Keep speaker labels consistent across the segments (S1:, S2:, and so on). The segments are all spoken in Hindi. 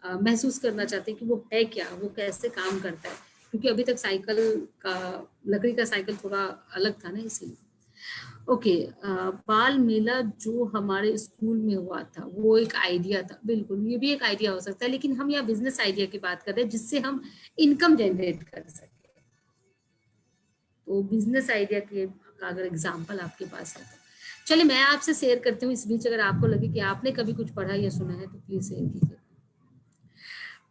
S1: महसूस करना चाहते हैं कि वो है क्या, वो कैसे काम करता है, क्योंकि अभी तक साइकिल का, लकड़ी का साइकिल थोड़ा अलग था ना, इसलिए। ओके, बाल मेला जो हमारे स्कूल में हुआ था वो एक आइडिया था, बिल्कुल ये भी एक आइडिया हो सकता है, लेकिन हम यहाँ बिजनेस आइडिया की बात कर रहे हैं जिससे हम इनकम जनरेट कर सके। तो बिजनेस आइडिया के का अगर एग्जांपल आपके पास है तो चलिए मैं आपसे शेयर करती हूँ। इस बीच अगर आपको लगे कि आपने कभी कुछ पढ़ा या सुना है तो प्लीज शेयर कीजिए।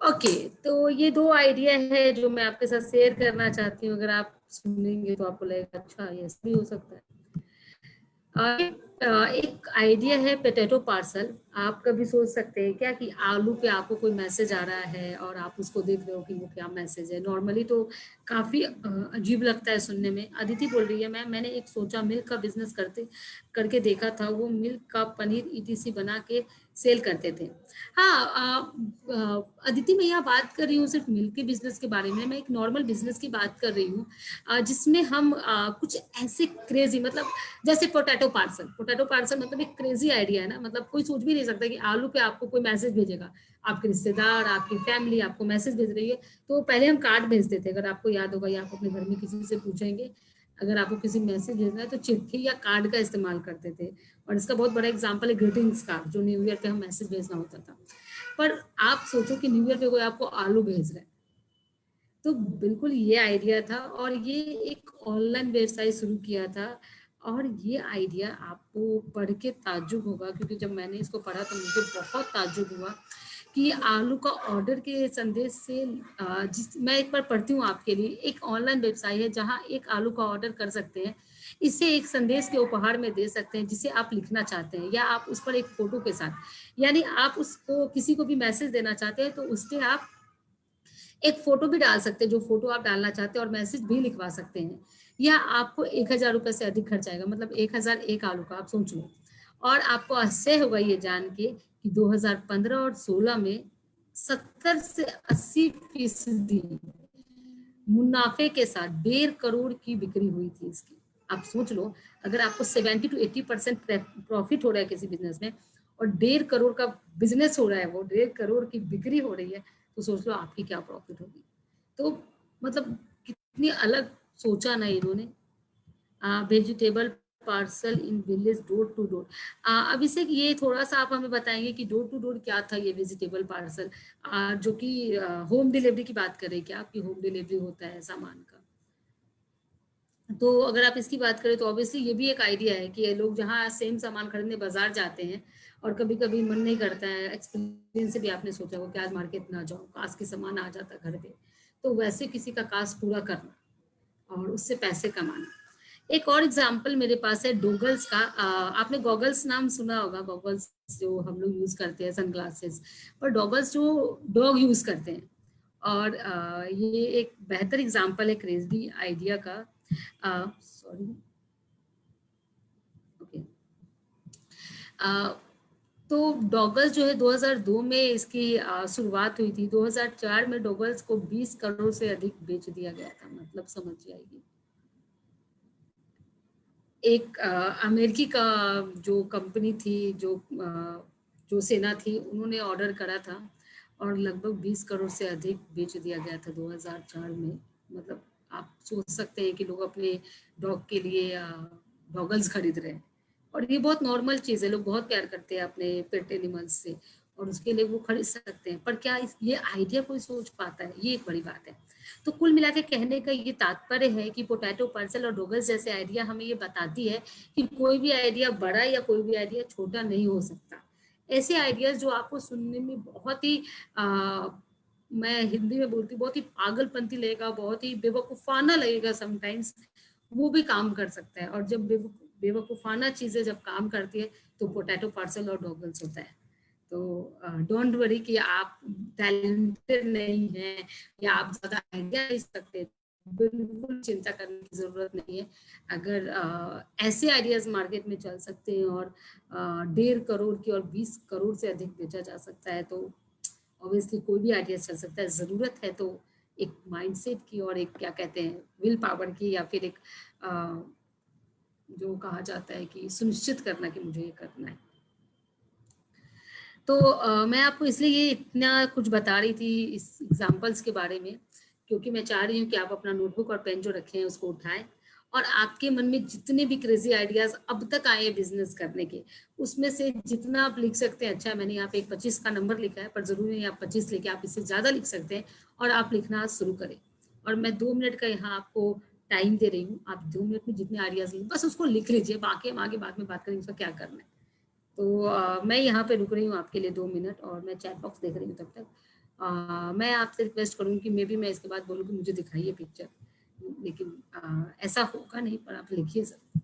S1: ओके, तो ये दो आइडिया है जो मैं आपके साथ शेयर करना चाहती हूँ। अगर आप सुनेंगे तो आपको लगेगा अच्छा ये भी हो सकता है। एक आइडिया है पोटैटो पार्सल। आप कभी सोच सकते हैं क्या कि आलू पे आपको कोई मैसेज आ रहा है और आप उसको देख रहे हो कि वो क्या मैसेज है। नॉर्मली तो काफी अजीब लगता है सुनने में। अदिति बोल रही है मैम, मैंने एक सोचा मिल्क का बिजनेस करके देखा था। वो मिल्क का पनीर ईटीसी बना के सेल करते थे। हाँ, अदिति मैं यहाँ बात कर रही हूँ सिर्फ मिल्क के बिजनेस के बारे में। मैं एक नॉर्मल बिजनेस की बात कर रही हूँ, जिसमें हम कुछ ऐसे क्रेजी, मतलब जैसे पोटैटो पार्सल मतलब एक क्रेजी आइडिया है ना। मतलब कोई सोच भी नहीं सकता कि आलू पे आपको कोई मैसेज भेजेगा। आपके रिश्तेदार, आपकी फैमिली आपको मैसेज भेज रही है। तो पहले हम कार्ड भेजते थे, अगर आपको याद होगा या आप अपने घर में किसी से पूछेंगे, अगर आपको किसी मैसेज भेजना है तो चिट्ठी या कार्ड का इस्तेमाल करते थे। और इसका बहुत बड़ा एग्जाम्पल है ग्रीटिंग्स कार्ड, जो न्यू ईयर पे हम मैसेज भेजना होता था। पर आप सोचो कि न्यू ईयर पे कोई आपको आलू भेज रहा है। तो बिल्कुल ये आइडिया था, और ये एक ऑनलाइन व्यवसाय शुरू किया था। और ये आइडिया आपको पढ़ के ताज्जुब होगा, क्योंकि जब मैंने इसको पढ़ा तो मुझे बहुत ताज्जुब हुआ कि आलू का ऑर्डर के संदेश से मैं एक बार पढ़ती हूँ आपके लिए। एक ऑनलाइन व्यवसाय है जहाँ एक आलू का ऑर्डर कर सकते हैं, इसे एक संदेश के उपहार में दे सकते हैं जिसे आप लिखना चाहते हैं, या आप उस पर एक फोटो के साथ, यानी आप उसको किसी को भी मैसेज देना चाहते हैं तो उस पर आप एक फोटो भी डाल सकते हैं, जो फोटो आप डालना चाहते हैं, और मैसेज भी लिखवा सकते हैं। या आपको 1,000 रुपए से अधिक खर्च आएगा, मतलब 1,001 आलू का, आप सोच लो। और आपको आश्चर्य होगा ये जान के कि 2015 और 16 में 70 से 80% मुनाफे के साथ 1.5 करोड़ की बिक्री हुई थी इसकी। आप सोच लो, अगर आपको 70 to 80% प्रॉफिट हो रहा है किसी बिजनेस में, और 1.5 करोड़ का बिजनेस हो रहा है, वो 1.5 करोड़ की बिक्री हो रही है, तो सोच लो आपकी क्या प्रॉफिट होगी। तो मतलब कितनी अलग सोचा ना इन्होंने। Vegetable parcel in village door to door. Abhishek ये थोड़ा सा आप हमें बताएंगे कि डोर टू डोर क्या था ये वेजिटेबल पार्सल, जो कि होम डिलीवरी की बात करें क्या, आपकी होम डिलीवरी होता है सामान का। तो अगर आप इसकी बात करें तो ऑब्वियसली ये भी एक आइडिया है कि ये लोग जहाँ सेम सामान खरीदने बाजार जाते हैं, और कभी कभी मन नहीं करता है, एक्सपीरियंस से भी आपने सोचा हो कि आज मार्केट ना जाओ, काश के सामान आ जाता घर पे, तो वैसे किसी का काश पूरा करना और उससे पैसे कमाना। एक और एग्जाम्पल मेरे पास है डोगल्स का। आपने गॉगल्स नाम सुना होगा, गॉगल्स जो हम लोग यूज करते हैं, सनग्लासेस, पर डॉगल्स जो डॉग यूज करते हैं। और ये एक बेहतर एग्जाम्पल है क्रेजी आइडिया का। Sorry, okay. तो डॉगल्स जो है 2002 में इसकी शुरुआत हुई थी। 2004 में डॉगल्स को 20 करोड़ से अधिक बेच दिया गया था, मतलब समझ जाएगी। एक अमेरिकी का जो कंपनी थी, जो सेना थी, उन्होंने ऑर्डर करा था और लगभग 20 करोड़ से अधिक बेच दिया गया था 2004 में। मतलब आप सोच सकते हैं कि लोग अपने डॉग के लिए डॉगल्स खरीद रहे हैं, और ये बहुत नॉर्मल चीज़ है। लोग बहुत प्यार करते हैं अपने पेट एनिमल्स से, और उसके लिए वो खरीद सकते हैं। पर क्या ये आइडिया कोई सोच पाता है, ये एक बड़ी बात है। तो कुल मिला के कहने का ये तात्पर्य है कि पोटैटो पार्सल और डोगल्स जैसे आइडिया हमें ये बताती है कि कोई भी आइडिया बड़ा या कोई भी आइडिया छोटा नहीं हो सकता। ऐसे आइडियाज जो आपको सुनने में बहुत ही मैं हिंदी में बोलती बहुत ही पागलपंती लगेगा, बहुत ही बेवकूफाना लगेगा समटाइम्स, वो भी काम कर सकता है। और जब बेवकूफाना चीजें जब काम करती है तो पोटैटो पार्सल और डॉगल्स होता है। तो डोंट वरी कि आप टैलेंटेड नहीं हैं या आप ज्यादा आइडिया नहीं सकते, बिल्कुल चिंता करने की जरूरत नहीं है। अगर ऐसे आइडियाज मार्केट में चल सकते हैं और 1.5 करोड़ की और 20 करोड़ से अधिक बेचा जा सकता है, तो ऑब्वियसली कोई भी आइडिया चल सकता है। जरूरत है तो एक माइंडसेट की, और एक क्या कहते हैं विल पावर की, या फिर एक जो कहा जाता है कि सुनिश्चित करना कि मुझे ये करना है। तो मैं आपको इसलिए ये इतना कुछ बता रही थी इस एग्जाम्पल्स के बारे में, क्योंकि मैं चाह रही हूँ कि आप अपना नोटबुक और पेन जो रखे हैं उसको उठाएं, और आपके मन में जितने भी क्रेजी आइडियाज अब तक आए हैं बिजनेस करने के, उसमें से जितना आप लिख सकते हैं। अच्छा, मैंने यहाँ पे एक 25 का नंबर लिखा है, पर जरूरी नहीं आप 25 लेके, आप इससे ज्यादा लिख सकते हैं, और आप लिखना शुरू करें। और मैं 2 मिनट का यहाँ आपको टाइम दे रही हूँ, आप 2 मिनट में जितने आइडियाज बस उसको लिख लीजिए, बाकी हम आगे बाद में बात करेंगे उसका क्या करना है। तो मैं यहाँ पे रुक रही हूँ आपके लिए 2 मिनट, और मैं चैट बॉक्स देख रही हूँ तब तक। मैं आपसे रिक्वेस्ट करूँगी कि मे बी मैं इसके बाद बोलूँ कि मुझे दिखाइए पिक्चर, लेकिन ऐसा होगा नहीं, पर आप लिखिए सर।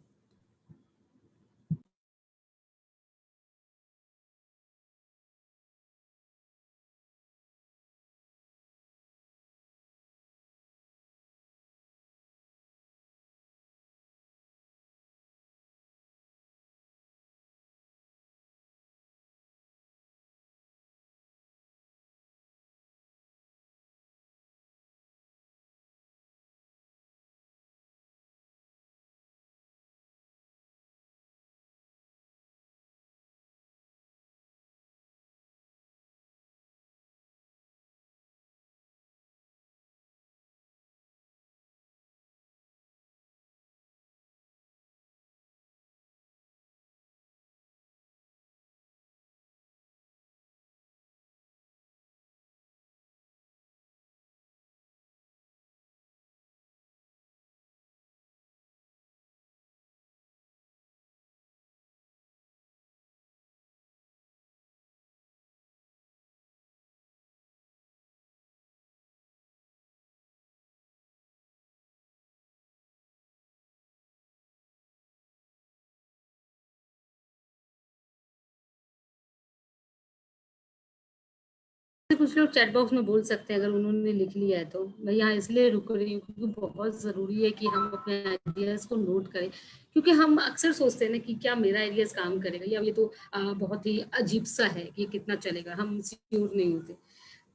S1: कुछ लोग चैट बॉक्स में बोल सकते हैं अगर उन्होंने लिख लिया है। तो मैं यहाँ इसलिए रुक रही हूँ क्योंकि बहुत ज़रूरी है कि हम अपने आइडियाज़ को नोट करें, क्योंकि हम अक्सर सोचते हैं ना कि क्या मेरा आइडियाज़ काम करेगा, या ये तो बहुत ही अजीब सा है कि कितना चलेगा, हम श्योर नहीं होते।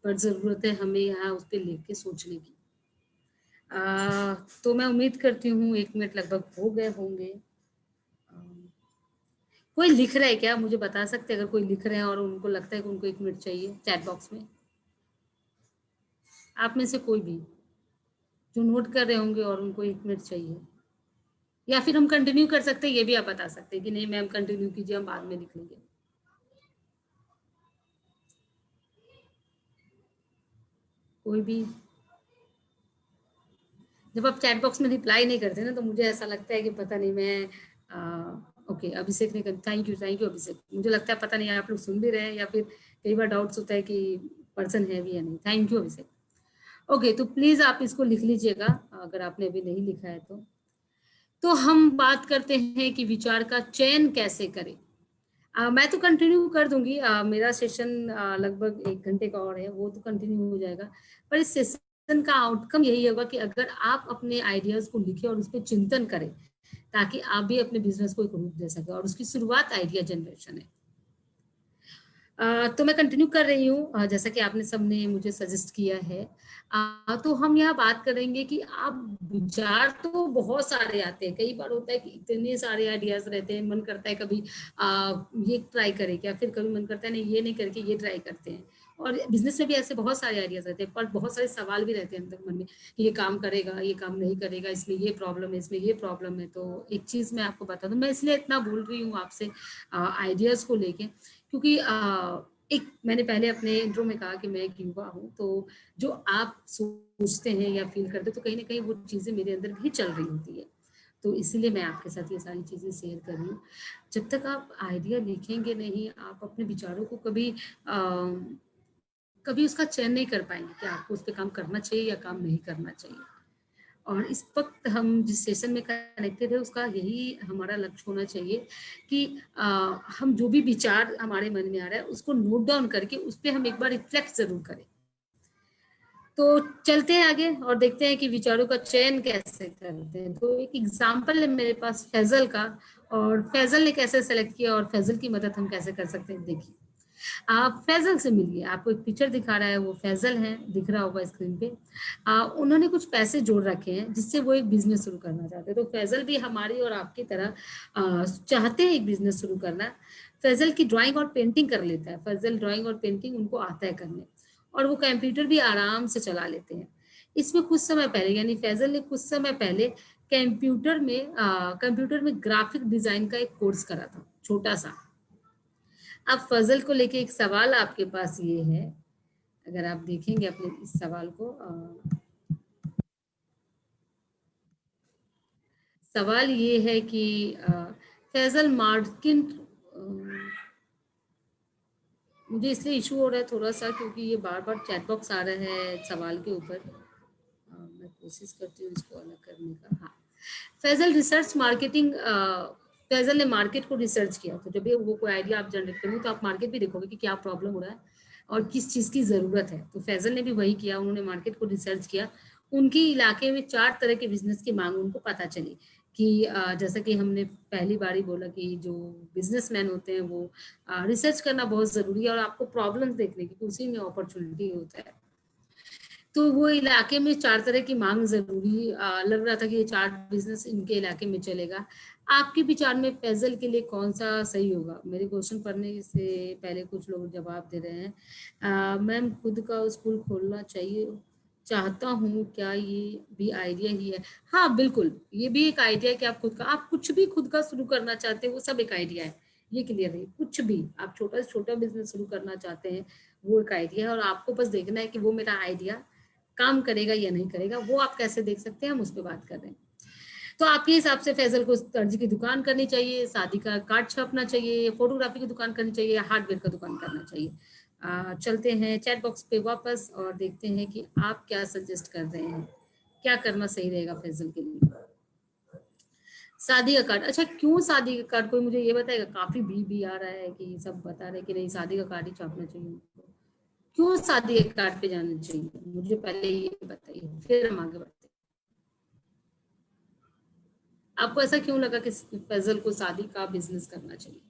S1: पर ज़रूरत है हमें यहाँ उस पर लिख के सोचने की। तो मैं उम्मीद करती हूँ 1 मिनट लगभग हो गए होंगे। कोई लिख रहा है क्या, मुझे बता सकते हैं अगर कोई लिख रहे हैं और उनको लगता है कि उनको 1 मिनट चाहिए चैट बॉक्स में? आप में से कोई भी जो नोट कर रहे होंगे और उनको 1 मिनट चाहिए, या फिर हम कंटिन्यू कर सकते हैं, ये भी आप बता सकते हैं कि नहीं मैम कंटिन्यू कीजिए, हम बाद में लिख लेंगे। कोई भी? जब आप चैट बॉक्स में रिप्लाई नहीं करते ना, तो मुझे ऐसा लगता है कि पता नहीं मैं ओके अभिषेक ने कर, थैंक यू अभिषेक। मुझे लगता है पता नहीं आप लोग सुन भी रहे हैं, या फिर कई बार डाउट्स होता है कि पर्सन है भी या नहीं। Thank you Abhishek. ओके, तो प्लीज आप इसको लिख लीजिएगा अगर आपने अभी नहीं लिखा है तो हम बात करते हैं कि विचार का चयन कैसे करें। मैं तो कंटिन्यू कर दूंगी, मेरा सेशन लगभग 1 घंटे का और है, वो तो कंटिन्यू हो जाएगा। पर इस सेशन का आउटकम यही होगा कि अगर आप अपने आइडियाज को लिखें और उस पर चिंतन करें, ताकि आप भी अपने बिजनेस को एक रूप दे सके, और उसकी शुरुआत आइडिया जनरेशन है। तो मैं कंटिन्यू कर रही हूँ, जैसा कि आपने सबने मुझे सजेस्ट किया है। तो हम यहाँ बात करेंगे कि आप विचार तो बहुत सारे आते हैं, कई बार होता है कि इतने सारे आइडियाज रहते हैं, मन करता है कभी ये ट्राई करें क्या, फिर कभी मन करता है नहीं ये नहीं करके ये ट्राई करते हैं। और बिजनेस में भी ऐसे बहुत सारे आइडियाज रहते हैं, पर बहुत सारे सवाल भी रहते हैं अंदर मन में कि ये काम करेगा, ये काम नहीं करेगा, इसमें ये प्रॉब्लम है, इसमें ये प्रॉब्लम है। तो एक चीज मैं आपको बता दूं, मैं इसलिए इतना बोल रही हूँ आपसे आइडियाज को लेके, क्योंकि एक मैंने पहले अपने इंट्रो में कहा कि मैं एक युवा हूँ, तो जो आप सोचते हैं या फील करते हैं, तो कहीं ना कहीं वो चीज़ें मेरे अंदर भी चल रही होती है। तो इसीलिए मैं आपके साथ ये सारी चीज़ें शेयर कर रही हूँ। जब तक आप आइडिया लिखेंगे नहीं, आप अपने विचारों को कभी उसका चयन नहीं कर पाएंगे कि आपको उस पर काम करना चाहिए या काम नहीं करना चाहिए। और इस वक्त हम जिस सेशन में कनेक्टेड है, उसका यही हमारा लक्ष्य होना चाहिए कि हम जो भी विचार हमारे मन में आ रहा है उसको नोट डाउन करके उस पर हम एक बार रिफ्लेक्ट जरूर करें। तो चलते हैं आगे और देखते हैं कि विचारों का चयन कैसे करते हैं। तो एक एग्जाम्पल है मेरे पास फैजल का, और फैजल ने कैसे सेलेक्ट किया और फैजल की मदद हम कैसे कर सकते हैं, देखिए। आप फैजल से मिलिए, आपको एक पिक्चर दिखा रहा है, वो फैजल है, दिख रहा होगा स्क्रीन पे। उन्होंने कुछ पैसे जोड़ रखे हैं जिससे वो एक बिजनेस शुरू करना चाहते हैं। तो फैजल भी हमारी और आपकी तरह चाहते हैं एक बिजनेस शुरू करना। फैजल की ड्राइंग और पेंटिंग कर लेता है, फैजल ड्राइंग और पेंटिंग उनको आता है करने, और वो कंप्यूटर भी आराम से चला लेते हैं। इसमें कुछ समय पहले, यानी फैजल ने कुछ समय पहले कंप्यूटर में ग्राफिक डिजाइन का एक कोर्स करा था, छोटा सा। अब फजल को लेके एक सवाल आपके पास ये है, अगर आप देखेंगे अपने इस सवाल को, सवाल ये है कि फैजल मार्किन, मुझे इसलिए इशू हो रहा है थोड़ा सा क्योंकि ये बार बार चैट बॉक्स आ रहा है सवाल के ऊपर। मैं कोशिश करती हूँ इसको अलग करने का। हाँ, फैजल रिसर्च मार्केटिंग, फैजल ने मार्केट को रिसर्च किया, तो जब भी वो कोई आइडिया आप जनरेट करेंगे तो आप मार्केट भी देखोगे कि क्या प्रॉब्लम हो रहा है और किस चीज़ की ज़रूरत है। तो फैजल ने भी वही किया, उन्होंने मार्केट को रिसर्च किया। उनकी इलाके में 4 तरह के बिजनेस की मांग उनको पता चली कि जैसा कि हमने पहली बार ही बोला कि जो बिजनेसमैन होते हैं वो रिसर्च करना बहुत ज़रूरी है और आपको प्रॉब्लम्स देखने की, उसी में अपॉर्चुनिटी होता है। तो वो इलाके में 4 तरह की मांग ज़रूरी लग रहा था कि ये 4 बिज़नेस इनके इलाके में चलेगा। आपके विचार में फैज़ल के लिए कौन-सा सही होगा? मेरे क्वेश्चन पढ़ने से पहले कुछ लोग जवाब दे रहे हैं। मैम खुद का स्कूल खोलना चाहिए चाहता हूँ, क्या ये भी आइडिया ही है? हाँ, बिल्कुल, ये भी एक आइडिया है कि आप कुछ भी खुद का शुरू करना चाहते हैं, वो सब एक आइडिया है। ये क्लियर है, कुछ भी आप छोटा से छोटा बिज़नेस शुरू करना चाहते हैं, वो एक आइडिया है और आपको बस देखना है कि वो मेरा आइडिया काम करेगा या नहीं करेगा, वो आप कैसे देख सकते हैं, हम उस पर बात कर रहे हैं। तो आपके हिसाब से फैजल को दर्जी की दुकान करनी चाहिए, शादी का कार्ड छापना चाहिए, फोटोग्राफी की दुकान करनी चाहिए या हार्डवेयर का दुकान करना चाहिए? चलते हैं चैट बॉक्स पे वापस और देखते हैं कि आप क्या सजेस्ट कर रहे हैं, क्या करना सही रहेगा फैजल के लिए। शादी का कार्ड, अच्छा क्यों शादी का कार्ड, कोई मुझे ये बताएगा? काफी भी आ रहा है कि सब बता रहे हैं कि नहीं शादी का कार्ड ही छापना चाहिए उनको। क्यों शादी के कार्ड पे जाना चाहिए, मुझे पहले ये बताइए, फिर हम आगे बढ़ते हैं। आपको ऐसा क्यों लगा कि फैजल को शादी का बिजनेस करना चाहिए?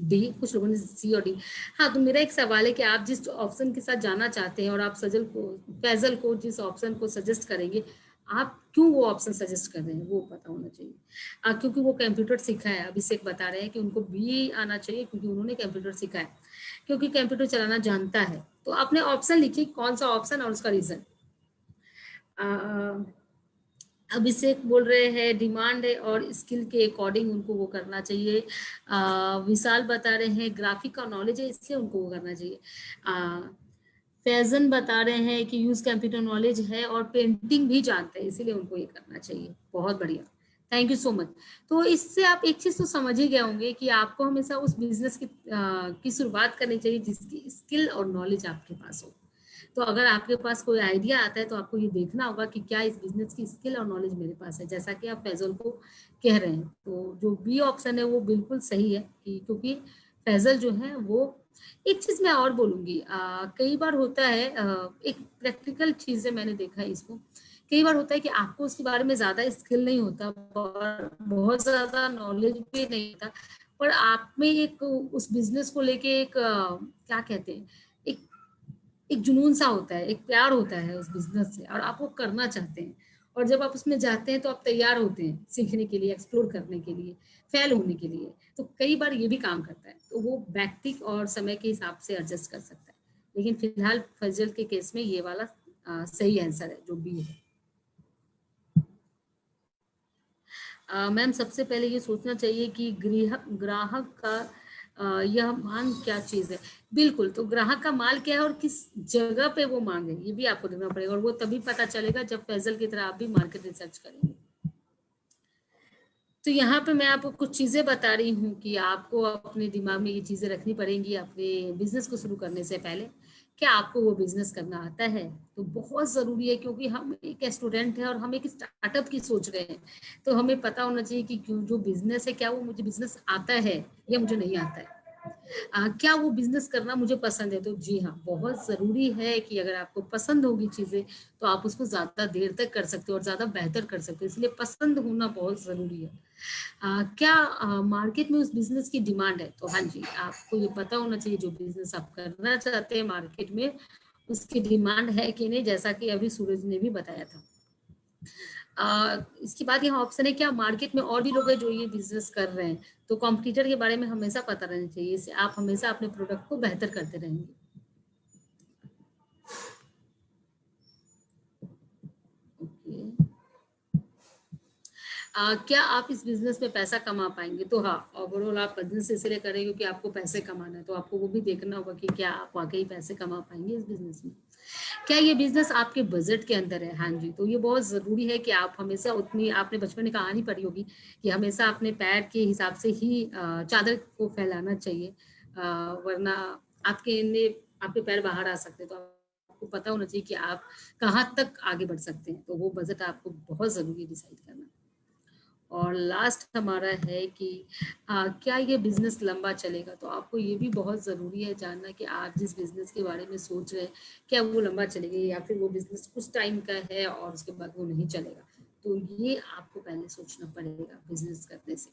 S1: डी, कुछ लोगों ने सी और डी। हाँ, तो मेरा एक सवाल है कि आप जिस ऑप्शन के साथ जाना चाहते हैं और आप फैजल को जिस ऑप्शन को सजेस्ट करेंगे, आप क्यों वो ऑप्शन सजेस्ट कर रहे हैं वो पता होना चाहिए। क्योंकि वो कंप्यूटर सीखा है, अभिषेक बता रहे हैं कि उनको भी आना चाहिए क्योंकि उन्होंने कंप्यूटर सीखा है, क्योंकि कंप्यूटर चलाना जानता है। तो आपने ऑप्शन लिखिए, कौन सा ऑप्शन और उसका रीजन। अभिषेक बोल रहे हैं डिमांड है और स्किल के अकॉर्डिंग उनको वो करना चाहिए। विशाल बता रहे हैं ग्राफिक का नॉलेज है इसलिए उनको वो करना चाहिए। फैजन बता रहे हैं कि यूज कंप्यूटर नॉलेज है और पेंटिंग भी जानते हैं इसीलिए उनको ये करना चाहिए। बहुत बढ़िया, थैंक यू सो मच। तो इससे आप एक चीज तो समझ ही गए होंगे कि आपको हमेशा उस बिजनेस की शुरुआत करनी चाहिए जिसकी स्किल और नॉलेज आपके पास हो। तो अगर आपके पास कोई आइडिया आता है तो आपको ये देखना होगा कि क्या इस बिजनेस की स्किल और नॉलेज मेरे पास है, जैसा कि आप फैजल को कह रहे हैं। तो जो बी ऑप्शन है वो बिल्कुल सही है कि क्योंकि फैजल जो है वो, एक चीज मैं और बोलूंगी, कई बार होता है, एक प्रैक्टिकल चीज है, मैंने देखा है इसको, कई बार होता है कि आपको उसके बारे में ज्यादा स्किल नहीं होता और बहुत ज्यादा नॉलेज भी नहीं होता, पर आप में एक उस बिजनेस को लेके एक क्या कहते हैं, एक एक जुनून सा होता है, एक प्यार होता है उस बिजनेस से और आप वो करना चाहते हैं। और जब आप उसमें जाते हैं तो आप तैयार होते हैं सीखने के लिए, एक्सप्लोर करने के लिए, फेल होने के लिए। तो कई बार ये भी काम करता है, तो वो व्यक्ति और समय के हिसाब से एडजस्ट कर सकता है। लेकिन फिलहाल फजल के केस में ये वाला सही आंसर है जो बी है। मैम सबसे पहले ये सोचना चाहिए कि ग्राहक का यह मांग क्या चीज है। बिल्कुल, तो ग्राहक का माल क्या है और किस जगह पे वो मांग है, ये भी आपको देखना पड़ेगा और वो तभी पता चलेगा जब फैजल की तरह आप भी मार्केट रिसर्च करेंगे। तो यहाँ पे मैं आपको कुछ चीजें बता रही हूँ कि आपको अपने दिमाग में ये चीजें रखनी पड़ेंगी अपने बिजनेस को शुरू करने से पहले। क्या आपको वो बिजनेस करना आता है? तो बहुत जरूरी है क्योंकि हम एक स्टूडेंट है और हम एक स्टार्टअप की सोच रहे हैं, तो हमें पता होना चाहिए कि क्यों जो बिजनेस है क्या वो मुझे बिजनेस आता है या मुझे नहीं आता है। क्या वो बिजनेस करना मुझे पसंद है? तो जी हाँ, बहुत जरूरी है कि अगर आपको पसंद होगी चीजें तो आप उसको ज्यादा देर तक कर सकते हो और ज्यादा बेहतर कर सकते हो, इसलिए पसंद होना बहुत जरूरी है। क्या मार्केट में उस बिजनेस की डिमांड है? तो हाँ जी, आपको ये पता होना चाहिए जो बिजनेस आप करना चाहते हैं मार्केट में उसकी डिमांड है कि नहीं, जैसा कि अभी सूरज ने भी बताया था। इसके बाद यहाँ ऑप्शन है क्या मार्केट में और भी लोग हैं जो ये बिजनेस कर रहे हैं, तो कॉम्पिटिटर के बारे में हमेशा पता रहना चाहिए, इससे आप हमेशा अपने प्रोडक्ट को बेहतर करते रहेंगे। ओके। क्या आप इस बिजनेस में पैसा कमा पाएंगे? तो हाँ, ओवरऑल आप बिजनेस इसलिए करें क्योंकि आपको पैसे कमाना है, तो आपको वो भी देखना होगा कि क्या आप वाकई पैसे कमा पाएंगे इस बिजनेस में। क्या ये बिजनेस आपके बजट के अंदर है? हाँ जी, तो ये बहुत जरूरी है कि आप हमेशा उतनी, आपने बचपन में कहानी पढ़ी होगी कि हमेशा अपने पैर के हिसाब से ही चादर को फैलाना चाहिए, वरना आपके ने आपके पैर बाहर आ सकते हैं। तो आपको पता होना चाहिए कि आप कहाँ तक आगे बढ़ सकते हैं, तो वो बजट आपको बहुत जरूरी डिसाइड करना। और लास्ट हमारा है कि क्या ये बिजनेस लंबा चलेगा? तो आपको ये भी बहुत ज़रूरी है जानना कि आप जिस बिजनेस के बारे में सोच रहे हैं, क्या वो लंबा चलेगा या फिर वो बिजनेस कुछ टाइम का है और उसके बाद वो नहीं चलेगा। तो ये आपको पहले सोचना पड़ेगा बिजनेस करने से।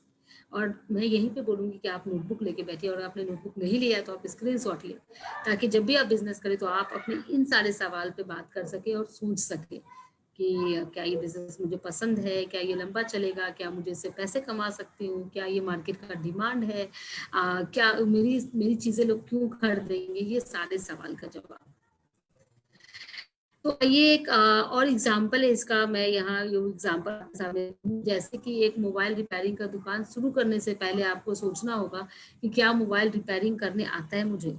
S1: और मैं यहीं पे बोलूँगी कि आप नोटबुक लेके बैठिए, और आपने नोटबुक नहीं लिया तो आप स्क्रीनशॉट लें, ताकि जब भी आप बिजनेस करें तो आप अपने इन सारे सवाल पे बात कर सके और सोच सके कि क्या ये बिज़नेस मुझे पसंद है? क्या ये लंबा चलेगा? क्या मुझे इससे पैसे कमा सकती हूँ? क्या ये मार्केट का डिमांड है? क्या मेरी मेरी चीज़ें लोग क्यों खरीदेंगे? ये सारे सवाल का जवाब। तो ये एक और एग्जाम्पल है इसका, मैं यहाँ ये एग्जाम्पल आपके सामने, जैसे कि एक मोबाइल रिपेयरिंग का दुकान शुरू करने से पहले आपको सोचना होगा कि क्या मोबाइल रिपेयरिंग करने आता है मुझे,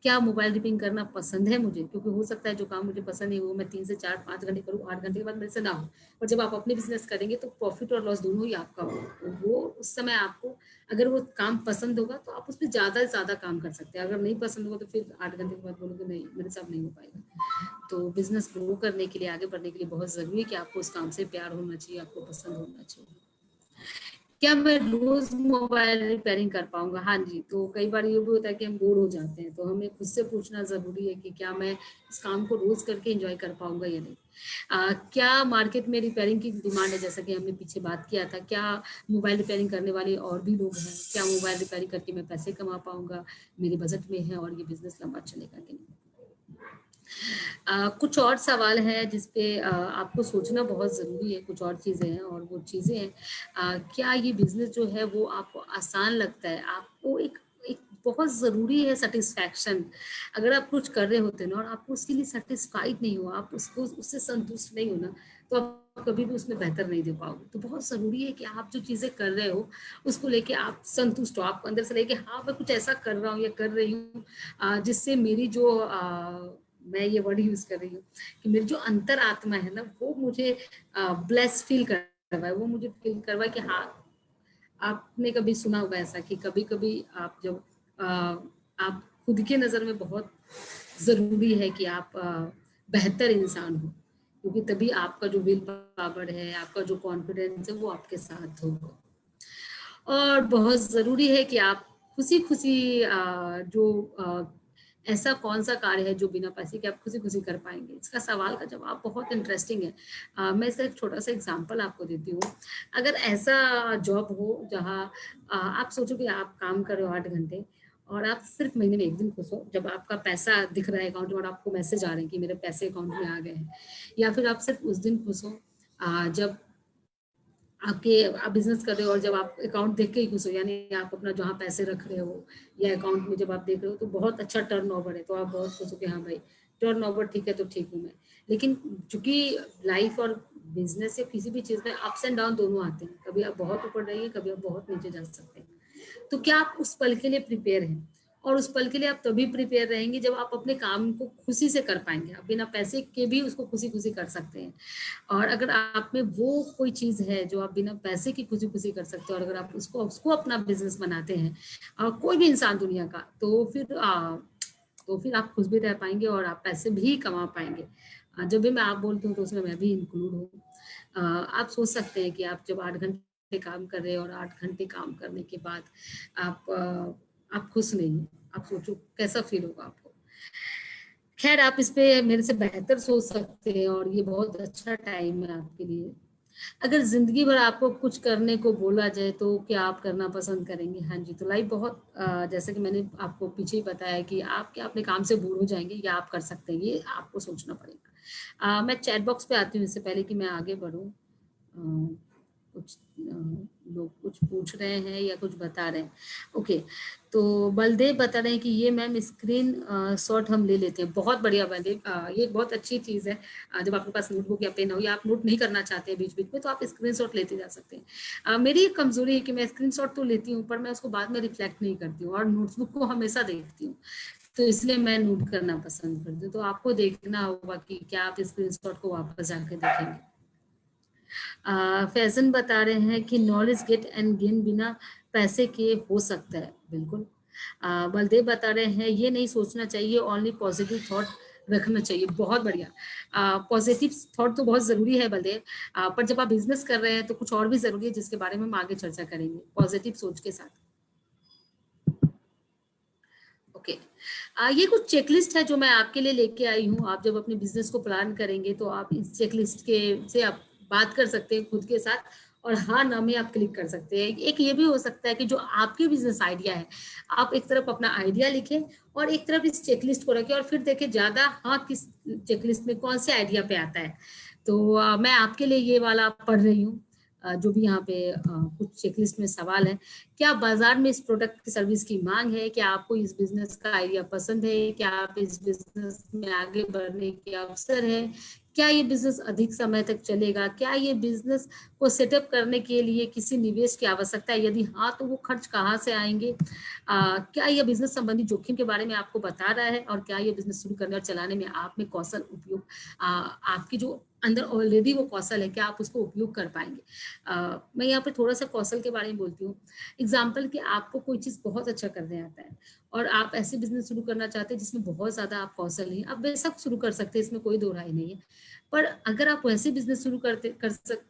S1: क्या मोबाइल रिपेयरिंग करना पसंद है मुझे, क्योंकि हो सकता है जो काम मुझे पसंद है वो मैं 3 से 4 5 घंटे करूँ, 8 घंटे के बाद मेरे से ना हो। और जब आप अपने बिजनेस करेंगे तो प्रॉफिट और लॉस दोनों ही आपका होगा, तो वो उस समय आपको, अगर वो काम पसंद होगा तो आप उस पर ज्यादा से ज्यादा काम कर सकते हैं, अगर नहीं पसंद होगा तो फिर 8 घंटे के बाद बोलोगे नहीं मेरे साथ नहीं हो पाएगा। तो बिजनेस ग्रो करने के लिए, आगे बढ़ने के लिए बहुत ज़रूरी है कि आपको उस काम से प्यार होना चाहिए, आपको पसंद होना चाहिए। क्या मैं रोज मोबाइल रिपेयरिंग कर पाऊंगा? हाँ जी, तो कई बार ये भी होता है कि हम बोर हो जाते हैं, तो हमें खुद से पूछना ज़रूरी है कि क्या मैं इस काम को रोज करके एंजॉय कर पाऊंगा या नहीं। क्या मार्केट में रिपेयरिंग की डिमांड है? जैसा कि हमने पीछे बात किया था, क्या मोबाइल रिपेयरिंग करने वाले और भी लोग हैं? क्या मोबाइल रिपेयरिंग करके मैं पैसे कमा पाऊंगा, मेरे बजट में है और ये बिजनेस लंबा चलेगा कि नहीं? कुछ और सवाल हैं जिस पे आपको सोचना बहुत ज़रूरी है, कुछ और चीज़ें हैं, और वो चीज़ें हैं, क्या ये बिज़नेस जो है वो आपको आसान लगता है? आपको एक एक बहुत ज़रूरी है सैटिस्फैक्शन। अगर आप कुछ कर रहे होते हैं ना और आपको उसके लिए सैटिस्फाइड नहीं हो, आप उसको उससे संतुष्ट नहीं हो ना, तो आप कभी भी उसमें बेहतर नहीं दे पाओगे। तो बहुत ज़रूरी है कि आप जो चीज़ें कर रहे हो उसको लेके आप संतुष्ट हो, आप अंदर से लेके हाँ मैं कुछ ऐसा कर रहा हूँ या कर रही हूँ जिससे मेरी जो मैं ये वर्ड यूज कर रही हूँ कि मेरी जो अंतर आत्मा है ना वो मुझे ब्लेस फील करवाए, वो मुझे फील करवाए कि हाँ, आपने कभी सुना होगा ऐसा कि कभी कभी आप जब अ, आप खुद के नज़र में बहुत ज़रूरी है कि आप बेहतर इंसान हो, क्योंकि तभी आपका जो विल पावर है, आपका जो कॉन्फिडेंस है वो आपके साथ होगा। और बहुत ज़रूरी है कि आप खुशी-खुशी जो ऐसा कौन-सा कार्य है जो बिना पैसे के आप खुशी-खुशी कर पाएँगे? इसका सवाल का जवाब बहुत इंटरेस्टिंग है। मैं इसका एक छोटा-सा एग्ज़ाम्पल आपको देती हूँ। अगर ऐसा जॉब हो जहाँ आप सोचो कि आप काम कर रहे हो 8 घंटे और आप सिर्फ़ महीने में 1 दिन खुश हो, जब आपका पैसा दिख रहा है अकाउंट में और आपको मैसेज आ रहे हैं कि मेरे पैसे अकाउंट में आ गए हैं। या फिर आप सिर्फ़ उस दिन खुश हो जब आपके आप बिज़नेस कर रहे हो और जब आप अकाउंट देख के ही खुश हो, यानी आप अपना जहाँ पैसे रख रहे हो या अकाउंट में जब आप देख रहे हो तो बहुत अच्छा टर्नओवर है, तो आप बहुत खुश हो कि हाँ भाई, टर्नओवर ठीक है तो ठीक हूँ मैं। लेकिन चूँकि लाइफ और बिज़नेस या किसी भी चीज़ में अप्स एंड डाउन दोनों आते हैं, कभी आप बहुत ऊपर रहिए, कभी आप बहुत नीचे जा सकते हैं। तो क्या आप उस पल के लिए प्रिपेयर हैं? और उस पल के लिए आप तभी प्रिपेयर रहेंगे जब आप अपने काम को खुशी से कर पाएँगे। आप बिना पैसे के भी उसको खुशी-खुशी कर सकते हैं। और अगर आप में वो कोई चीज़ है जो आप बिना पैसे की खुशी-खुशी कर सकते हो और अगर आप उसको उसको अपना बिज़नेस बनाते हैं कोई भी इंसान दुनिया का, तो फिर आप खुश भी रह पाएँगे और आप पैसे भी कमा पाएँगे। जब भी मैं आप बोलती हूँ तो उसमें मैं भी इंक्लूड हूँ। आप सोच सकते हैं कि आप जब 8 घंटे काम कर रहे हैं और 8 घंटे काम करने के बाद आप खुश नहीं हैं। आप सोचो कैसा फ़ील होगा आपको? ख़ैर आप इस पे मेरे से बेहतर सोच सकते हैं और ये बहुत अच्छा टाइम है आपके लिए। अगर ज़िंदगी भर आपको कुछ करने को बोला जाए तो क्या आप करना पसंद करेंगे? हाँ जी, तो लाइफ बहुत जैसे कि मैंने आपको पीछे ही बताया कि आप क्या अपने काम से बोर हो जाएँगे या आप कर सकते हैं, ये आपको सोचना पड़ेगा। मैं चैट बॉक्स पे आती हूँ इससे पहले कि मैं आगे बढ़ूँ। कुछ लोग कुछ पूछ रहे हैं या कुछ बता रहे हैं। ओके, तो बलदेव बता रहे हैं कि ये मैम स्क्रीन शॉट हम ले लेते हैं। बहुत बढ़िया बलदेव, ये बहुत अच्छी चीज़ है। जब आपके पास नोटबुक या पेन हो या आप नोट नहीं करना चाहते हैं बीच बीच में, तो आप स्क्रीन शॉट लेते जा सकते हैं। मेरी एक कमजोरी है कि मैं स्क्रीन शॉट तो लेती हूँ, पर मैं उसको बाद में रिफ्लेक्ट नहीं करती हूँ और नोटबुक को हमेशा देखती हूँ, तो इसलिए मैं नोट करना पसंद करती हूँ। तो आपको देखना होगा कि क्या आप स्क्रीन शॉट को वापस जाके देखेंगे। फैजन बता रहे हैं कि नॉलेज गेट एंड गेन बिना पैसे के हो सकता है। बिल्कुल। बलदेव बता रहे हैं ये नहीं सोचना चाहिए, ओनली पॉजिटिव थॉट रखना चाहिए। बहुत बढ़िया। पॉजिटिव थॉट तो बहुत जरूरी है बलदेव, पर जब आप बिजनेस कर रहे हैं तो कुछ और भी जरूरी है, जिसके बारे में हम आगे चर्चा करेंगे पॉजिटिव सोच के साथ। ओके, ये कुछ चेकलिस्ट है जो मैं आपके लिए लेके आई हूँ। आप जब अपने बिजनेस को प्लान करेंगे तो आप इस चेकलिस्ट के से आप बात कर सकते हैं खुद के साथ, और हाँ ना में आप क्लिक कर सकते हैं। एक ये भी हो सकता है कि जो आपके बिजनेस आइडिया है, आप एक तरफ अपना आइडिया लिखें और एक तरफ इस चेकलिस्ट को रखें, और फिर देखें ज्यादा हाँ किस चेकलिस्ट में कौन से आइडिया पे आता है। तो मैं आपके लिए ये वाला पढ़ रही हूँ। जो भी यहाँ पे कुछ चेकलिस्ट में सवाल है। क्या बाजार में इस प्रोडक्ट की सर्विस की मांग है? क्या आपको इस बिजनेस का आइडिया पसंद है? क्या आप इस बिजनेस में आगे बढ़ने के अवसर है? क्या ये बिजनेस अधिक समय तक चलेगा? क्या ये बिजनेस को सेटअप करने के लिए किसी निवेश की आवश्यकता है? यदि हाँ, तो वो खर्च कहाँ से आएंगे? क्या ये बिजनेस संबंधी जोखिम के बारे में आपको बता रहा है? और क्या ये बिजनेस शुरू करने और चलाने में आप में कौशल उपयोग, आपकी जो अंदर ऑलरेडी वो कौशल है, क्या आप उसको उपयोग कर पाएंगे? मैं यहाँ पे थोड़ा सा कौशल के बारे में बोलती हूँ। एग्जाम्पल कि आपको कोई चीज़ बहुत अच्छा करने आता है और आप ऐसे बिजनेस शुरू करना चाहते हैं जिसमें बहुत ज़्यादा आप कौशल नहीं, आप बेशक शुरू कर सकते हैं, इसमें कोई दो राय नहीं है। पर अगर आप वैसे बिजनेस शुरू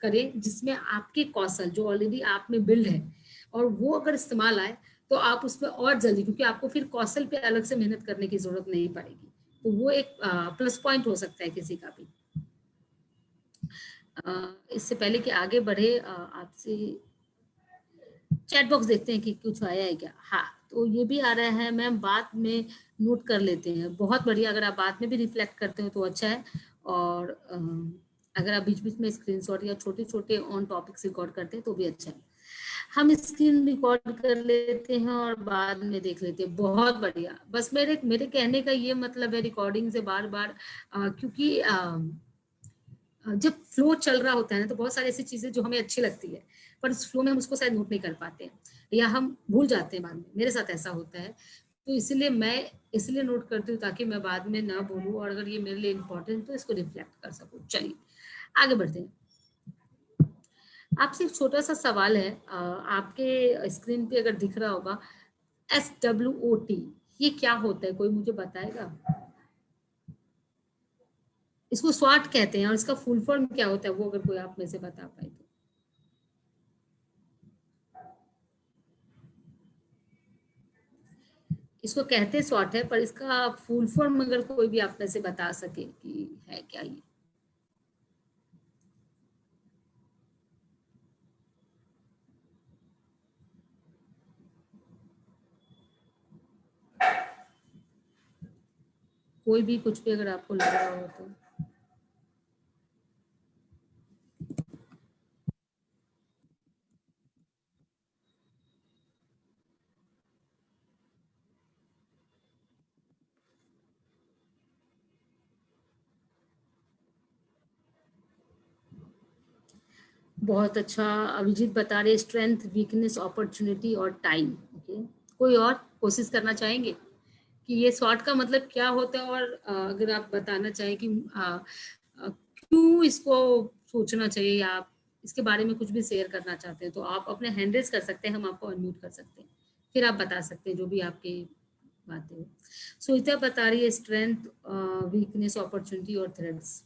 S1: करें जिसमें आपके कौशल जो ऑलरेडी आप में बिल्ड है, और वो अगर इस्तेमाल आए, तो आप उसमें और जल्दी, क्योंकि आपको फिर कौशल पे अलग से मेहनत करने की जरूरत नहीं पड़ेगी। तो वो एक प्लस पॉइंट हो सकता है किसी का भी। इससे पहले कि आगे बढ़े, आपसे चैट बॉक्स देखते हैं कि कुछ आया है क्या। हाँ, तो ये भी आ रहा है मैम, बाद में नोट कर लेते हैं। बहुत बढ़िया, अगर आप बाद में भी रिफ्लेक्ट करते हो तो अच्छा है। और अगर आप बीच बीच में स्क्रीनशॉट या छोटे छोटे ऑन टॉपिक्स रिकॉर्ड करते हैं तो भी अच्छा है। हम स्क्रीन रिकॉर्ड कर लेते हैं और बाद में देख लेते हैं। बहुत बढ़िया। बस मेरे मेरे कहने का ये मतलब है रिकॉर्डिंग से बार बार, क्योंकि जब फ्लो चल रहा होता है ना, तो बहुत सारी ऐसी चीजें जो हमें अच्छी लगती है, पर उस फ्लो में हम उसको शायद नोट नहीं कर पाते हैं, या हम भूल जाते हैं बाद में। मेरे साथ ऐसा होता है, तो इसलिए मैं इसलिए नोट करती हूँ ताकि मैं बाद में ना भूलूं, और अगर ये मेरे लिए इम्पोर्टेंट तो इसको रिफ्लेक्ट कर सकूं। चलिए आगे बढ़ते हैं। आपसे एक छोटा सा सवाल है, आपके स्क्रीन पे अगर दिख रहा होगा SWOT, ये क्या होता है? कोई मुझे बताएगा? इसको स्वाट कहते हैं, और इसका फुल फॉर्म क्या होता है, वो अगर कोई आप में से बता पाए तो। इसको कहते स्वॉट है, पर इसका फुल फॉर्म अगर कोई भी आप में से बता सके कि है क्या ये। कोई भी कुछ भी अगर आपको लग रहा हो तो। बहुत अच्छा। अभिजीत बता रहे स्ट्रेंथ, वीकनेस, अपॉर्चुनिटी और टाइम। ओके, कोई और कोशिश करना चाहेंगे कि ये स्वॉट का मतलब क्या होता है? और अगर आप बताना चाहें कि क्यों इसको सोचना चाहिए, या आप इसके बारे में कुछ भी शेयर करना चाहते हैं, तो आप अपने हैंड रेज कर सकते हैं, हम आपको अनम्यूट कर सकते हैं, फिर आप बता सकते हैं जो भी आपकी बातें हो। सुनीता बता रही है स्ट्रेंथ, वीकनेस, अपॉर्चुनिटी और थ्रेड्स।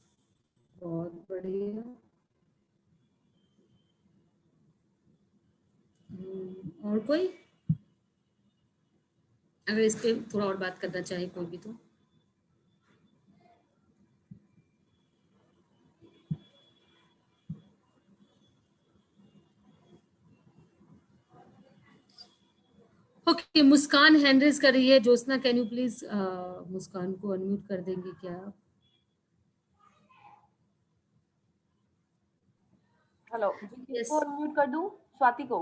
S1: बहुत बढ़िया। और कोई अगर इस पे थोड़ा और बात करना चाहे कोई भी तो। ओके, मुस्कान हैंड रेज कर रही है। ज्योत्सना, कैन यू प्लीज मुस्कान को अनम्यूट कर देंगे क्या आप?
S2: हेलो जी,
S1: यस,
S2: किसको अनम्यूट कर दूं? स्वाति को?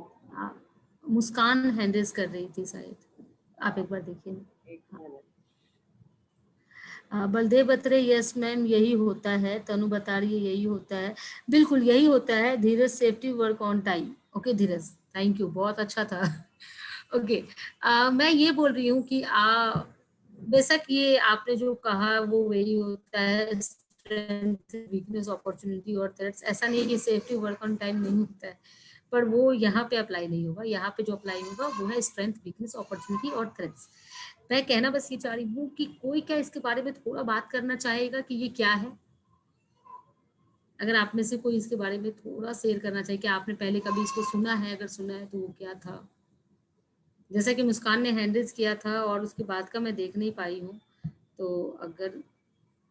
S1: मुस्कान हैंड रेज कर रही थी शायद, आप एक बार देखिए।
S2: एक मिनट।
S1: बलदेव बत्रे, यस मैम, यही होता है। तनु बता रही है यही होता है, बिल्कुल यही होता है। Dheeraj, safety work on time. Okay Dheeraj, thank you, बहुत अच्छा था। ओके, मैं ये बोल रही हूँ कि बेशक ये आपने जो कहा वो वही होता है, स्ट्रेंथ, वीकनेस, अपॉर्चुनिटी और थ्रेट्स। ऐसा नहीं है कि सेफ्टी वर्क ऑन टाइम नहीं होता है, पर वो यहाँ पे अप्लाई नहीं होगा। यहाँ पे जो अप्लाई होगा वो है स्ट्रेंथ, वीकनेस, अपॉर्चुनिटी और थ्रेट्स। मैं कहना बस ये चाह रही हूँ कि कोई क्या इसके बारे में थोड़ा बात करना चाहेगा कि ये क्या है? अगर आप में से कोई इसके बारे में थोड़ा शेयर करना चाहे कि आपने पहले कभी इसको सुना है, अगर सुना है तो वो क्या था? जैसा कि मुस्कान ने हैंड रेज किया था और उसके बाद का मैं देख नहीं पाई हूँ, तो अगर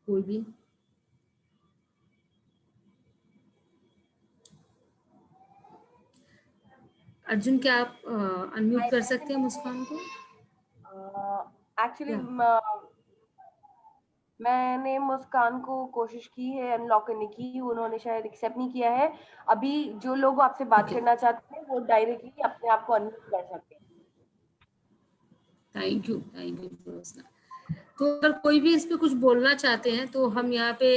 S1: कोई भी अर्जुन, क्या आप अनम्यूट कर सकते हैं मुस्कान को?
S2: एक्चुअली
S1: या
S2: मैंने मुस्कान को कोशिश की है अनलॉक करने की, उन्होंने शायद एक्सेप्ट नहीं किया है। अभी जो लोग आपसे बात
S1: ओके,
S2: करना चाहते हैं वो डायरेक्टली अपने आप को अनम्यूट कर सकते हैं।
S1: Thank you, thank you. तो अगर कोई भी इस पे कुछ बोलना चाहते हैं तो हम यहाँ पे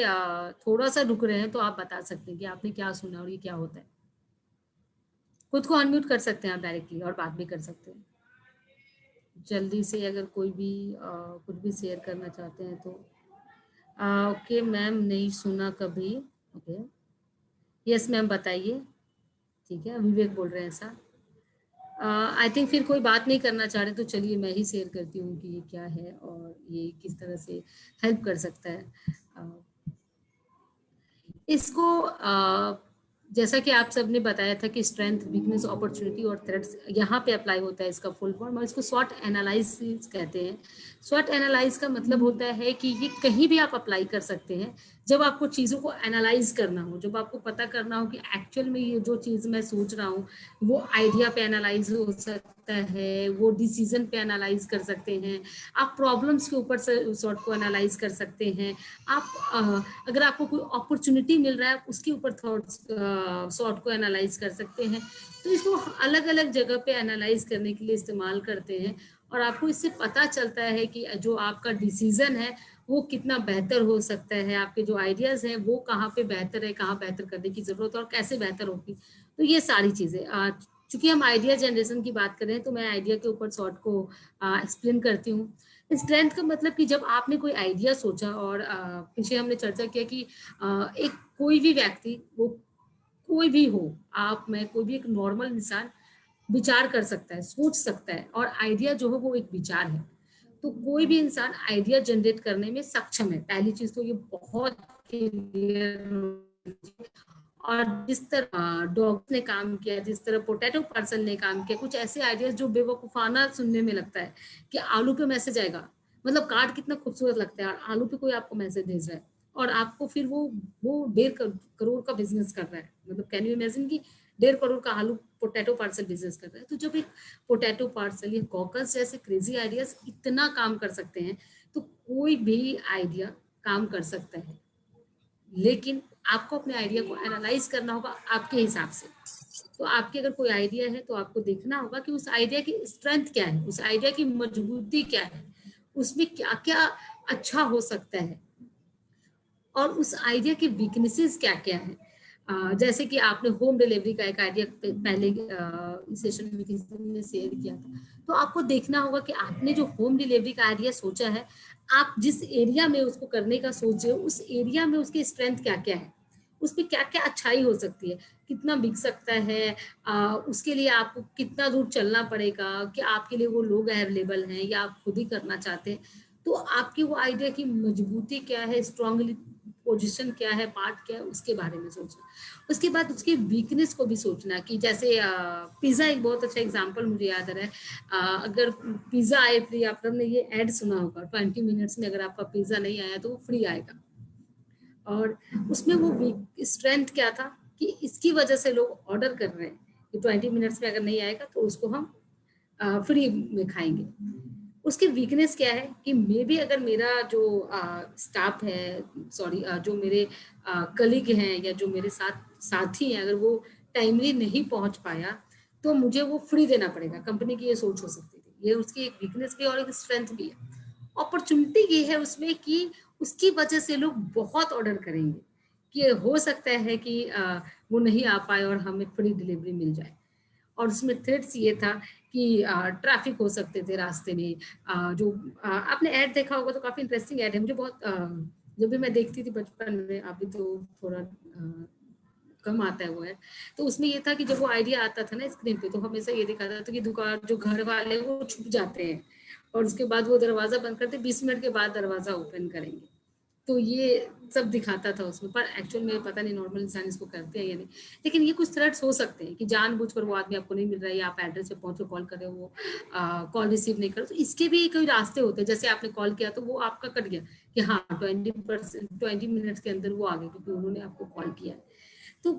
S1: थोड़ा सा रुक रहे हैं, तो आप बता सकते हैं कि आपने क्या सुना और ये क्या होता है। खुद को अनम्यूट कर सकते हैं आप डायरेक्टली और बात भी कर सकते हैं जल्दी से, अगर कोई भी कुछ भी शेयर करना चाहते हैं तो। ओके मैम, नहीं सुना कभी। ओके, यस मैम, बताइए। ठीक है, विवेक बोल रहे हैं ऐसा। आई थिंक फिर कोई बात नहीं करना चाह रहे, तो चलिए मैं ही शेयर करती हूँ कि ये क्या है और ये किस तरह से हेल्प कर सकता है। इसको जैसा कि आप सबने बताया था कि स्ट्रेंथ, वीकनेस, अपॉर्चुनिटी और थ्रेट्स यहाँ पे अप्लाई होता है इसका फुल फॉर्म, और इसको स्वॉट एनालिसिस कहते हैं। स्वॉट एनालाइज का मतलब होता है कि ये कहीं भी आप अप्लाई कर सकते हैं जब आपको चीज़ों को एनालाइज करना हो, जब आपको पता करना हो कि एक्चुअल में ये जो चीज़ मैं सोच रहा हूँ वो आइडिया पे एनालाइज हो सकता है, वो डिसीजन पे एनालाइज कर सकते हैं, आप प्रॉब्लम्स के ऊपर से सॉर्ट को एनालाइज कर सकते हैं, आप अगर आपको कोई अपॉर्चुनिटी मिल रहा है उसके ऊपर थॉट्स सॉर्ट को एनालाइज कर सकते हैं। तो इसको अलग अलग जगह पे एनालाइज करने के लिए इस्तेमाल करते हैं, और आपको इससे पता चलता है कि जो आपका डिसीजन है वो कितना बेहतर हो सकता है, आपके जो आइडियाज हैं वो कहाँ पे बेहतर है, कहाँ बेहतर करने की जरूरत है और कैसे बेहतर होगी। तो ये सारी चीजें, चूंकि हम आइडिया जनरेशन की बात कर रहे हैं तो मैं आइडिया के ऊपर सॉर्ट को एक्सप्लेन करती हूँ। स्ट्रेंथ का मतलब कि जब आपने कोई आइडिया सोचा, और पीछे हमने चर्चा किया कि एक कोई भी व्यक्ति, वो कोई भी हो, आप मैं कोई भी एक नॉर्मल इंसान विचार कर सकता है, सोच सकता है, और आइडिया जो है वो एक विचार है। तो कोई भी इंसान आइडिया जनरेट करने में सक्षम है, पहली चीज तो ये बहुत क्लियर। और जिस तरह डॉग्स ने काम किया, जिस तरह पोटैटो पार्सल ने काम किया, कुछ ऐसे आइडियाज जो बेवकूफाना सुनने में लगता है कि आलू पे मैसेज आएगा, मतलब कार्ड कितना खूबसूरत लगता है, आलू पे कोई आपको मैसेज भेज रहा है और आपको फिर वो 1.5 करोड़ का बिजनेस कर रहा है। मतलब कैन यू इमेजिन कि 1.5 करोड़ का आलू पोटैटो पार्सल बिजनेस कर रहा है। तो जब एक पोटैटो पार्सल या कॉकस जैसे क्रेजी आइडियाज इतना काम कर सकते हैं, तो कोई भी आइडिया काम कर सकता है, लेकिन आपको अपने आइडिया को एनालाइज करना होगा आपके हिसाब से। तो आपके अगर कोई आइडिया है तो आपको देखना होगा कि उस आइडिया की स्ट्रेंथ क्या है, उस आइडिया की मजबूती क्या है, उसमें क्या क्या अच्छा हो सकता है, और उस आइडिया के वीकनेसेस क्या क्या है। जैसे कि आपने होम डिलीवरी का एक आइडिया पहले सेशन में किसी ने शेयर किया था, तो आपको देखना होगा कि आपने जो होम डिलीवरी का आइडिया सोचा है, आप जिस एरिया में उसको करने का सोच रहे हो उस एरिया में उसकी स्ट्रेंथ क्या क्या है, उसमें क्या क्या अच्छाई हो सकती है, कितना बिक सकता है, उसके लिए आपको कितना दूर चलना पड़ेगा, कि आपके लिए वो लोग अवेलेबल हैं या आप खुद ही करना चाहते हैं। तो आपकी वो आइडिया की मजबूती क्या है, स्ट्रांगली पोजीशन क्या है, पार्ट क्या है, उसके बारे में सोचना। उसके बाद उसके वीकनेस को भी सोचना, कि जैसे पिज्जा एक बहुत अच्छा एग्जांपल मुझे याद आ रहा है। अगर पिज्जा आए फ्री, आपने ये ऐड सुना होगा, 20 मिनट्स में अगर आपका पिज्जा नहीं आया तो वो फ्री आएगा, और उसमें वो स्ट्रेंथ क्या था कि इसकी वजह से लोग ऑर्डर कर रहे हैं कि 20 मिनट्स में अगर नहीं आएगा तो उसको हम फ्री में खाएंगे। उसकी वीकनेस क्या है कि मे बी अगर मेरा जो स्टाफ है, सॉरी, जो मेरे कलीग हैं या जो मेरे साथ साथी हैं, अगर वो टाइमली नहीं पहुंच पाया तो मुझे वो फ्री देना पड़ेगा। कंपनी की ये सोच हो सकती थी, ये उसकी एक वीकनेस भी और एक स्ट्रेंथ भी है। अपॉर्चुनिटी ये है उसमें कि उसकी वजह से लोग बहुत ऑर्डर करेंगे, कि हो सकता है कि वो नहीं आ पाए और हमें फ्री डिलीवरी मिल जाए। और उसमें थ्रेट्स ये था कि ट्रैफिक हो सकते थे रास्ते में। जो आपने ऐड देखा होगा तो काफी इंटरेस्टिंग ऐड है, मुझे बहुत जब भी मैं देखती थी बचपन में, अभी तो थोड़ा कम आता है वो है। तो उसमें ये था कि जब वो आइडिया आता था ना स्क्रीन पे, तो हमेशा ये दिखाता था कि दुकान जो घर वाले वो छुप जाते हैं और उसके बाद वो दरवाजा बंद करते, 20 मिनट के बाद दरवाजा ओपन करेंगे। तो ये सब दिखाता था उसमें, पर एक्चुअल में पता नहीं नॉर्मल इंसान इसको करते हैं या नहीं। लेकिन ये कुछ थ्रेट्स हो सकते हैं कि जानबूझकर वो आदमी आपको नहीं मिल रहा है, या आप एड्रेस पे पहुंचो, कॉल कर रहे हो, वो कॉल रिसीव नहीं करो। तो इसके भी कोई रास्ते होते हैं, जैसे आपने कॉल किया तो वो आपका कट गया कि हाँ 20 मिनट्स के अंदर वो आ गए क्योंकि उन्होंने आपको कॉल किया है। तो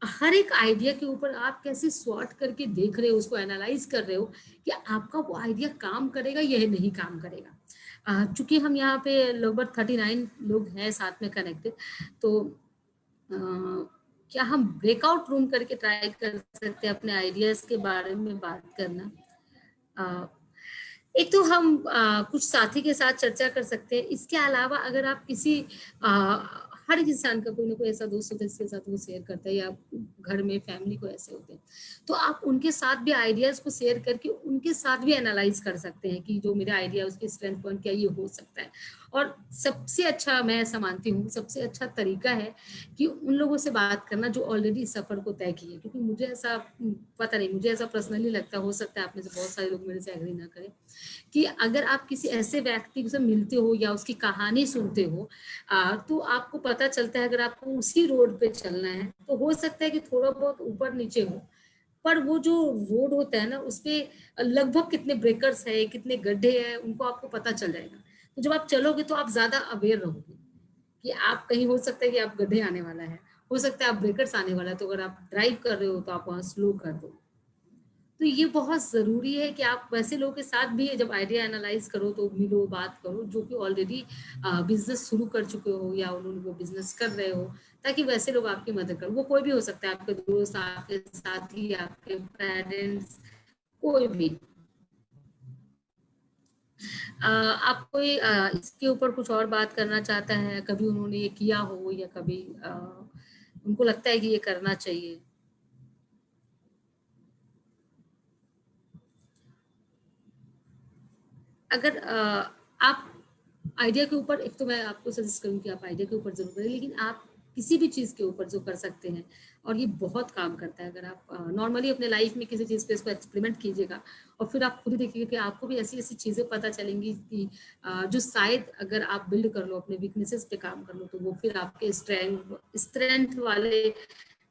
S1: हर एक आइडिया के ऊपर आप कैसे सॉर्ट करके देख रहे हो, उसको एनालाइज कर रहे हो कि आपका वो आइडिया काम करेगा या नहीं काम करेगा। चूंकि हम यहाँ पे लगभग 39 लोग हैं साथ में कनेक्टेड, तो क्या हम ब्रेकआउट रूम करके ट्राई कर सकते हैं अपने आइडियाज के बारे में बात करना। अ, एक तो हम कुछ साथी के साथ चर्चा कर सकते हैं। इसके अलावा अगर आप किसी हर एक इंसान का कोई ना कोई ऐसा दोस्त होता है जिसके साथ वो शेयर करता है, या घर में फैमिली को ऐसे होते हैं, तो आप उनके साथ भी आइडियाज को शेयर करके उनके साथ भी एनालाइज कर सकते हैं कि जो मेरा आइडिया उसकी स्ट्रेंथ पॉइंट क्या ये हो सकता है। और सबसे अच्छा मैं ऐसा मानती हूँ, सबसे अच्छा तरीका है कि उन लोगों से बात करना जो ऑलरेडी सफर को तय किए। क्योंकि मुझे ऐसा पता नहीं, मुझे ऐसा पर्सनली लगता, हो सकता है आप में से बहुत सारे लोग मेरे से एग्री ना करें, कि अगर आप किसी ऐसे व्यक्ति से मिलते हो या उसकी कहानी सुनते हो, तो आपको पता चलता है अगर आपको उसी रोड पे चलना है तो हो सकता है कि थोड़ा बहुत ऊपर नीचे हो, पर वो जो रोड होता है ना उसपे लगभग कितने ब्रेकर्स है, कितने गड्ढे हैं, उनको आपको पता चल जाएगा। तो जब आप चलोगे तो आप ज्यादा अवेयर रहोगे कि आप कहीं, हो सकता है कि आप गड्ढे आने वाला है, हो सकता है आप ब्रेकर्स आने वाला है, तो अगर आप ड्राइव कर रहे हो तो आप वहां स्लो कर दो। तो ये बहुत जरूरी है कि आप वैसे लोगों के साथ भी जब आइडिया एनालाइज करो तो मिलो, बात करो, जो कि ऑलरेडी बिजनेस शुरू कर चुके हो या उन्होंने वो बिजनेस कर रहे हो, ताकि वैसे लोग आपकी मदद करो। वो कोई भी हो सकता है, आपके दोस्त, आपके साथी, आपके पेरेंट्स, कोई भी। आप कोई इसके ऊपर कुछ और बात करना चाहता है, कभी उन्होंने ये किया हो या कभी उनको लगता है कि ये करना चाहिए। अगर आप आइडिया के ऊपर, एक तो मैं आपको सजेस्ट करूँ कि आप आइडिया के ऊपर जरूर करें, लेकिन आप किसी भी चीज के ऊपर जो कर सकते हैं, और ये बहुत काम करता है, अगर आप नॉर्मली अपने लाइफ में किसी चीज पे इसको एक्सपेरिमेंट कीजिएगा और फिर आप खुद ही देखिएगा कि आपको भी ऐसी ऐसी चीजें पता चलेंगी कि जो शायद अगर आप बिल्ड कर लो, अपने वीकनेसेस पे काम कर लो, तो वो फिर आपके स्ट्रेंथ स्ट्रेंथ वाले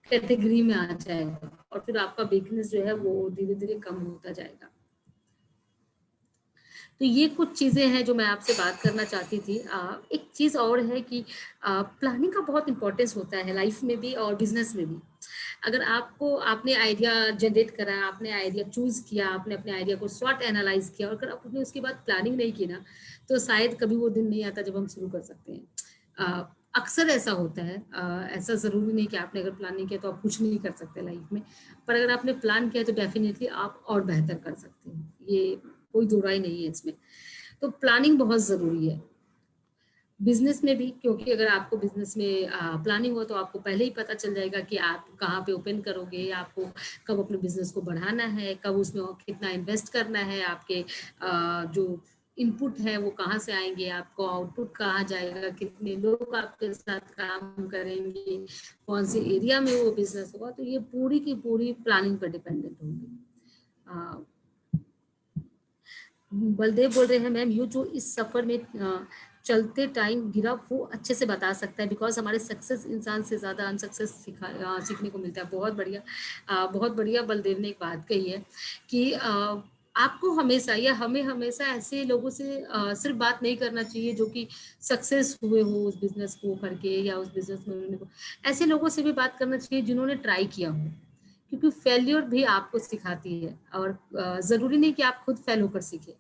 S1: कैटेगरी में आ जाएगा और फिर आपका वीकनेस जो है वो धीरे धीरे कम होता जाएगा। तो ये कुछ चीजें हैं जो मैं आपसे बात करना चाहती थी। एक चीज और है कि प्लानिंग का बहुत इंपॉर्टेंस होता है लाइफ में भी और बिजनेस में भी। अगर आपको, आपने आइडिया जनरेट करा, आपने आइडिया चूज किया, आपने अपने आइडिया को स्वॉट एनालाइज किया, और अगर आपने उसके बाद प्लानिंग नहीं की ना, तो शायद कभी वो दिन नहीं आता जब हम शुरू कर सकते हैं। अक्सर ऐसा होता है। ऐसा जरूरी नहीं कि आपने अगर प्लान नहीं किया तो आप कुछ नहीं कर सकते लाइफ में, पर अगर आपने प्लान किया तो डेफिनेटली आप और बेहतर कर सकते हैं, ये कोई दो राय नहीं है इसमें। तो प्लानिंग बहुत जरूरी है बिजनेस में भी, क्योंकि अगर आपको बिजनेस में प्लानिंग हो तो आपको पहले ही पता चल जाएगा कि आप कहाँ पे ओपन करोगे, आपको कब अपने बिजनेस को बढ़ाना है, कब उसमें कितना इन्वेस्ट करना है, आपके जो इनपुट है वो कहाँ से आएंगे, आपको आउटपुट कहाँ जाएगा, कितने लोग आपके साथ काम करेंगे, कौन से एरिया में वो बिजनेस होगा। तो ये पूरी की पूरी प्लानिंग पर डिपेंडेंट होगी। बलदेव बोल रहे हैं, मैम ये जो इस सफर में चलते टाइम गिरा वो अच्छे से बता सकता है, बिकॉज हमारे सक्सेस इंसान से ज्यादा अनसक्सेस सीखने को मिलता है। बहुत बढ़िया, बहुत बढ़िया बलदेव ने एक बात कही है कि आपको हमेशा या हमें हमेशा ऐसे लोगों से सिर्फ बात नहीं करना चाहिए जो कि सक्सेस हुए हो उस बिजनेस को करके, या उस बिजनेस में उन्होंने, ऐसे लोगों से भी बात करना चाहिए जिन्होंने ट्राई किया हो, क्योंकि फेल्योर भी आपको सिखाती है, और जरूरी नहीं कि आप खुद फेल होकर सीखे।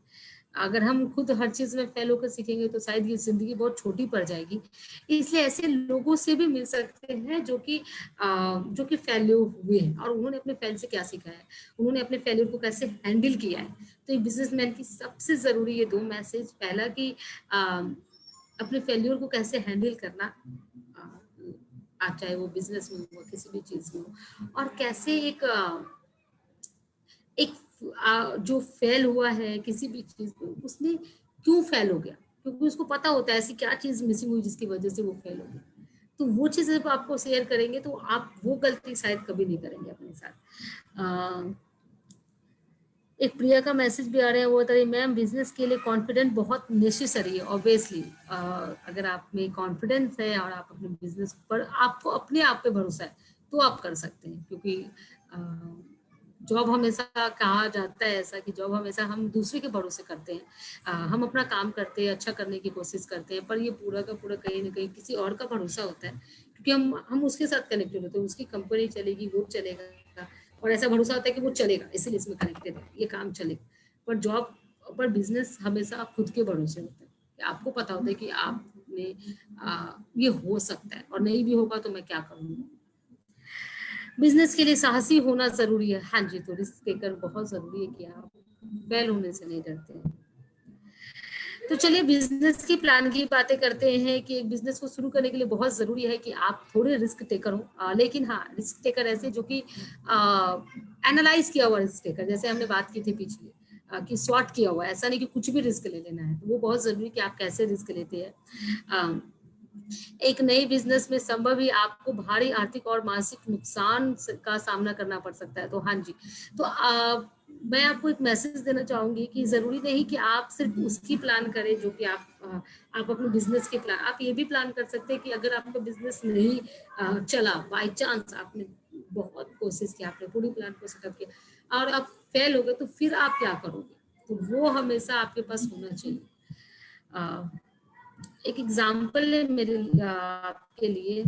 S1: अगर हम खुद हर चीज में फेल होकर सीखेंगे तो शायद ये जिंदगी बहुत छोटी पड़ जाएगी। इसलिए ऐसे लोगों से भी मिल सकते हैं जो कि फेल्योर हुए हैं और उन्होंने अपने फेल से क्या सीखा है, उन्होंने अपने फेल्योर को कैसे हैंडल किया है। तो एक बिजनेसमैन की सबसे जरूरी ये 2 मैसेज, पहला कि अपने फेल्योर को कैसे हैंडल करना, आप चाहे वो बिजनेस में हो किसी भी चीज में हो, और कैसे एक जो फेल हुआ है किसी भी चीज में, उसने क्यों फेल हो गया, क्योंकि उसको पता होता है ऐसी क्या चीज मिसिंग हुई जिसकी वजह से वो फेल हो गया। तो वो चीजें जब आपको शेयर करेंगे तो आप वो गलती शायद कभी नहीं करेंगे अपने साथ। एक प्रिया का मैसेज भी आ रहा है, वो बता रही मैम बिजनेस के लिए कॉन्फिडेंट बहुत नेसेसरी है ऑब्वियसली। अगर आप में कॉन्फिडेंस है और आप अपने बिजनेस पर आपको अपने आप पे भरोसा है तो आप कर सकते हैं, क्योंकि जॉब हमेशा कहा जाता है ऐसा कि जॉब हमेशा हम दूसरे के भरोसे करते हैं। हम अपना काम करते हैं, अच्छा करने की कोशिश करते हैं, पर ये पूरा का पूरा कहीं ना कहीं किसी और का भरोसा होता है, क्योंकि हम उसके साथ कनेक्टेड होते हैं, उसकी कंपनी चलेगी, वो चलेगा, और ऐसा भरोसा होता है कि वो चलेगा इसलिए इसमें कनेक्टेड है, ये काम चलेगा। पर जॉब पर बिजनेस हमेशा खुद के भरोसे होता है कि आपको पता होता है कि आपने ये हो सकता है और नहीं भी होगा तो मैं क्या करूँगा। बिजनेस के लिए साहसी होना जरूरी है। हाँ जी, तो रिस्क टेकर बहुत जरूरी है कि आप फेल होने से नहीं डरते हैं। तो चलिए बिजनेस की प्लान की बातें करते हैं कि एक बिजनेस को शुरू करने के लिए बहुत जरूरी है कि आप थोड़े रिस्क टेकर हो, लेकिन हाँ रिस्क टेकर ऐसे जो कि एनालाइज किया हुआ रिस्क टेकर, जैसे हमने बात की थी पिछले कि स्वॉट किया हुआ, ऐसा नहीं कि कुछ भी रिस्क ले लेना है। तो वो बहुत जरूरी कि आप कैसे रिस्क लेते हैं। एक नई बिजनेस में संभव ही आपको भारी आर्थिक और मानसिक नुकसान का सामना करना पड़ सकता है। तो हाँ जी, तो मैं आपको एक मैसेज देना चाहूंगी कि जरूरी नहीं कि आप सिर्फ उसकी प्लान करें जो कि आप अपने बिजनेस के प्लान, आप ये भी प्लान कर सकते हैं कि अगर आपका बिजनेस नहीं चला, बाय चांस आपने बहुत कोशिश की, आपने पूरी प्लान को सेटअप किया और आप फेल हो गए, तो फिर आप क्या करोगे। तो वो हमेशा आपके पास होना चाहिए। एक एग्जाम्पल है मेरे आपके लिए,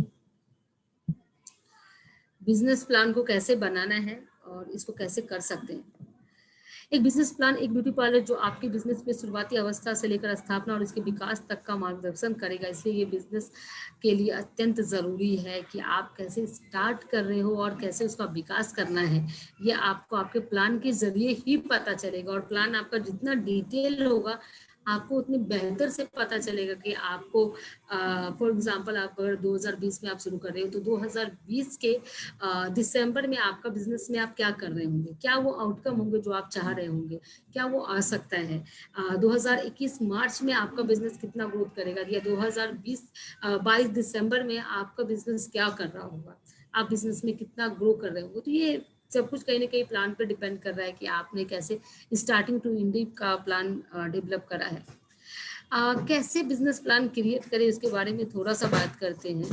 S1: बिजनेस प्लान को कैसे बनाना है और इसको कैसे कर सकते हैं। एक बिजनेस प्लान एक ब्यूटी पार्लर जो आपके बिजनेस में शुरुआती अवस्था से लेकर स्थापना और इसके विकास तक का मार्गदर्शन करेगा। इसलिए ये बिजनेस के लिए अत्यंत ज़रूरी है कि आप कैसे स्टार्ट कर रहे हो और कैसे उसका विकास करना है, ये आपको आपके प्लान के जरिए ही पता चलेगा। और प्लान आपका जितना डिटेल होगा आपको उतनी बेहतर से पता चलेगा कि आपको फॉर एग्जांपल आप अगर 2020 में आप शुरू कर रहे हो तो 2020 के दिसंबर में आपका बिजनेस में आप क्या कर रहे होंगे, क्या वो आउटकम होंगे जो आप चाह रहे होंगे, क्या वो आ सकता है। 2021 मार्च में आपका बिजनेस कितना ग्रोथ करेगा, या 2020 22 दिसंबर में आपका बिजनेस क्या कर रहा होगा, आप बिजनेस में कितना ग्रो कर रहे होंगे। तो ये सब कुछ कहीं ना कहीं प्लान पर डिपेंड कर रहा है कि आपने कैसे स्टार्टिंग टू एंडिंग का प्लान डेवलप करा है। कैसे बिजनेस प्लान क्रिएट करें इसके बारे में थोड़ा सा बात करते हैं।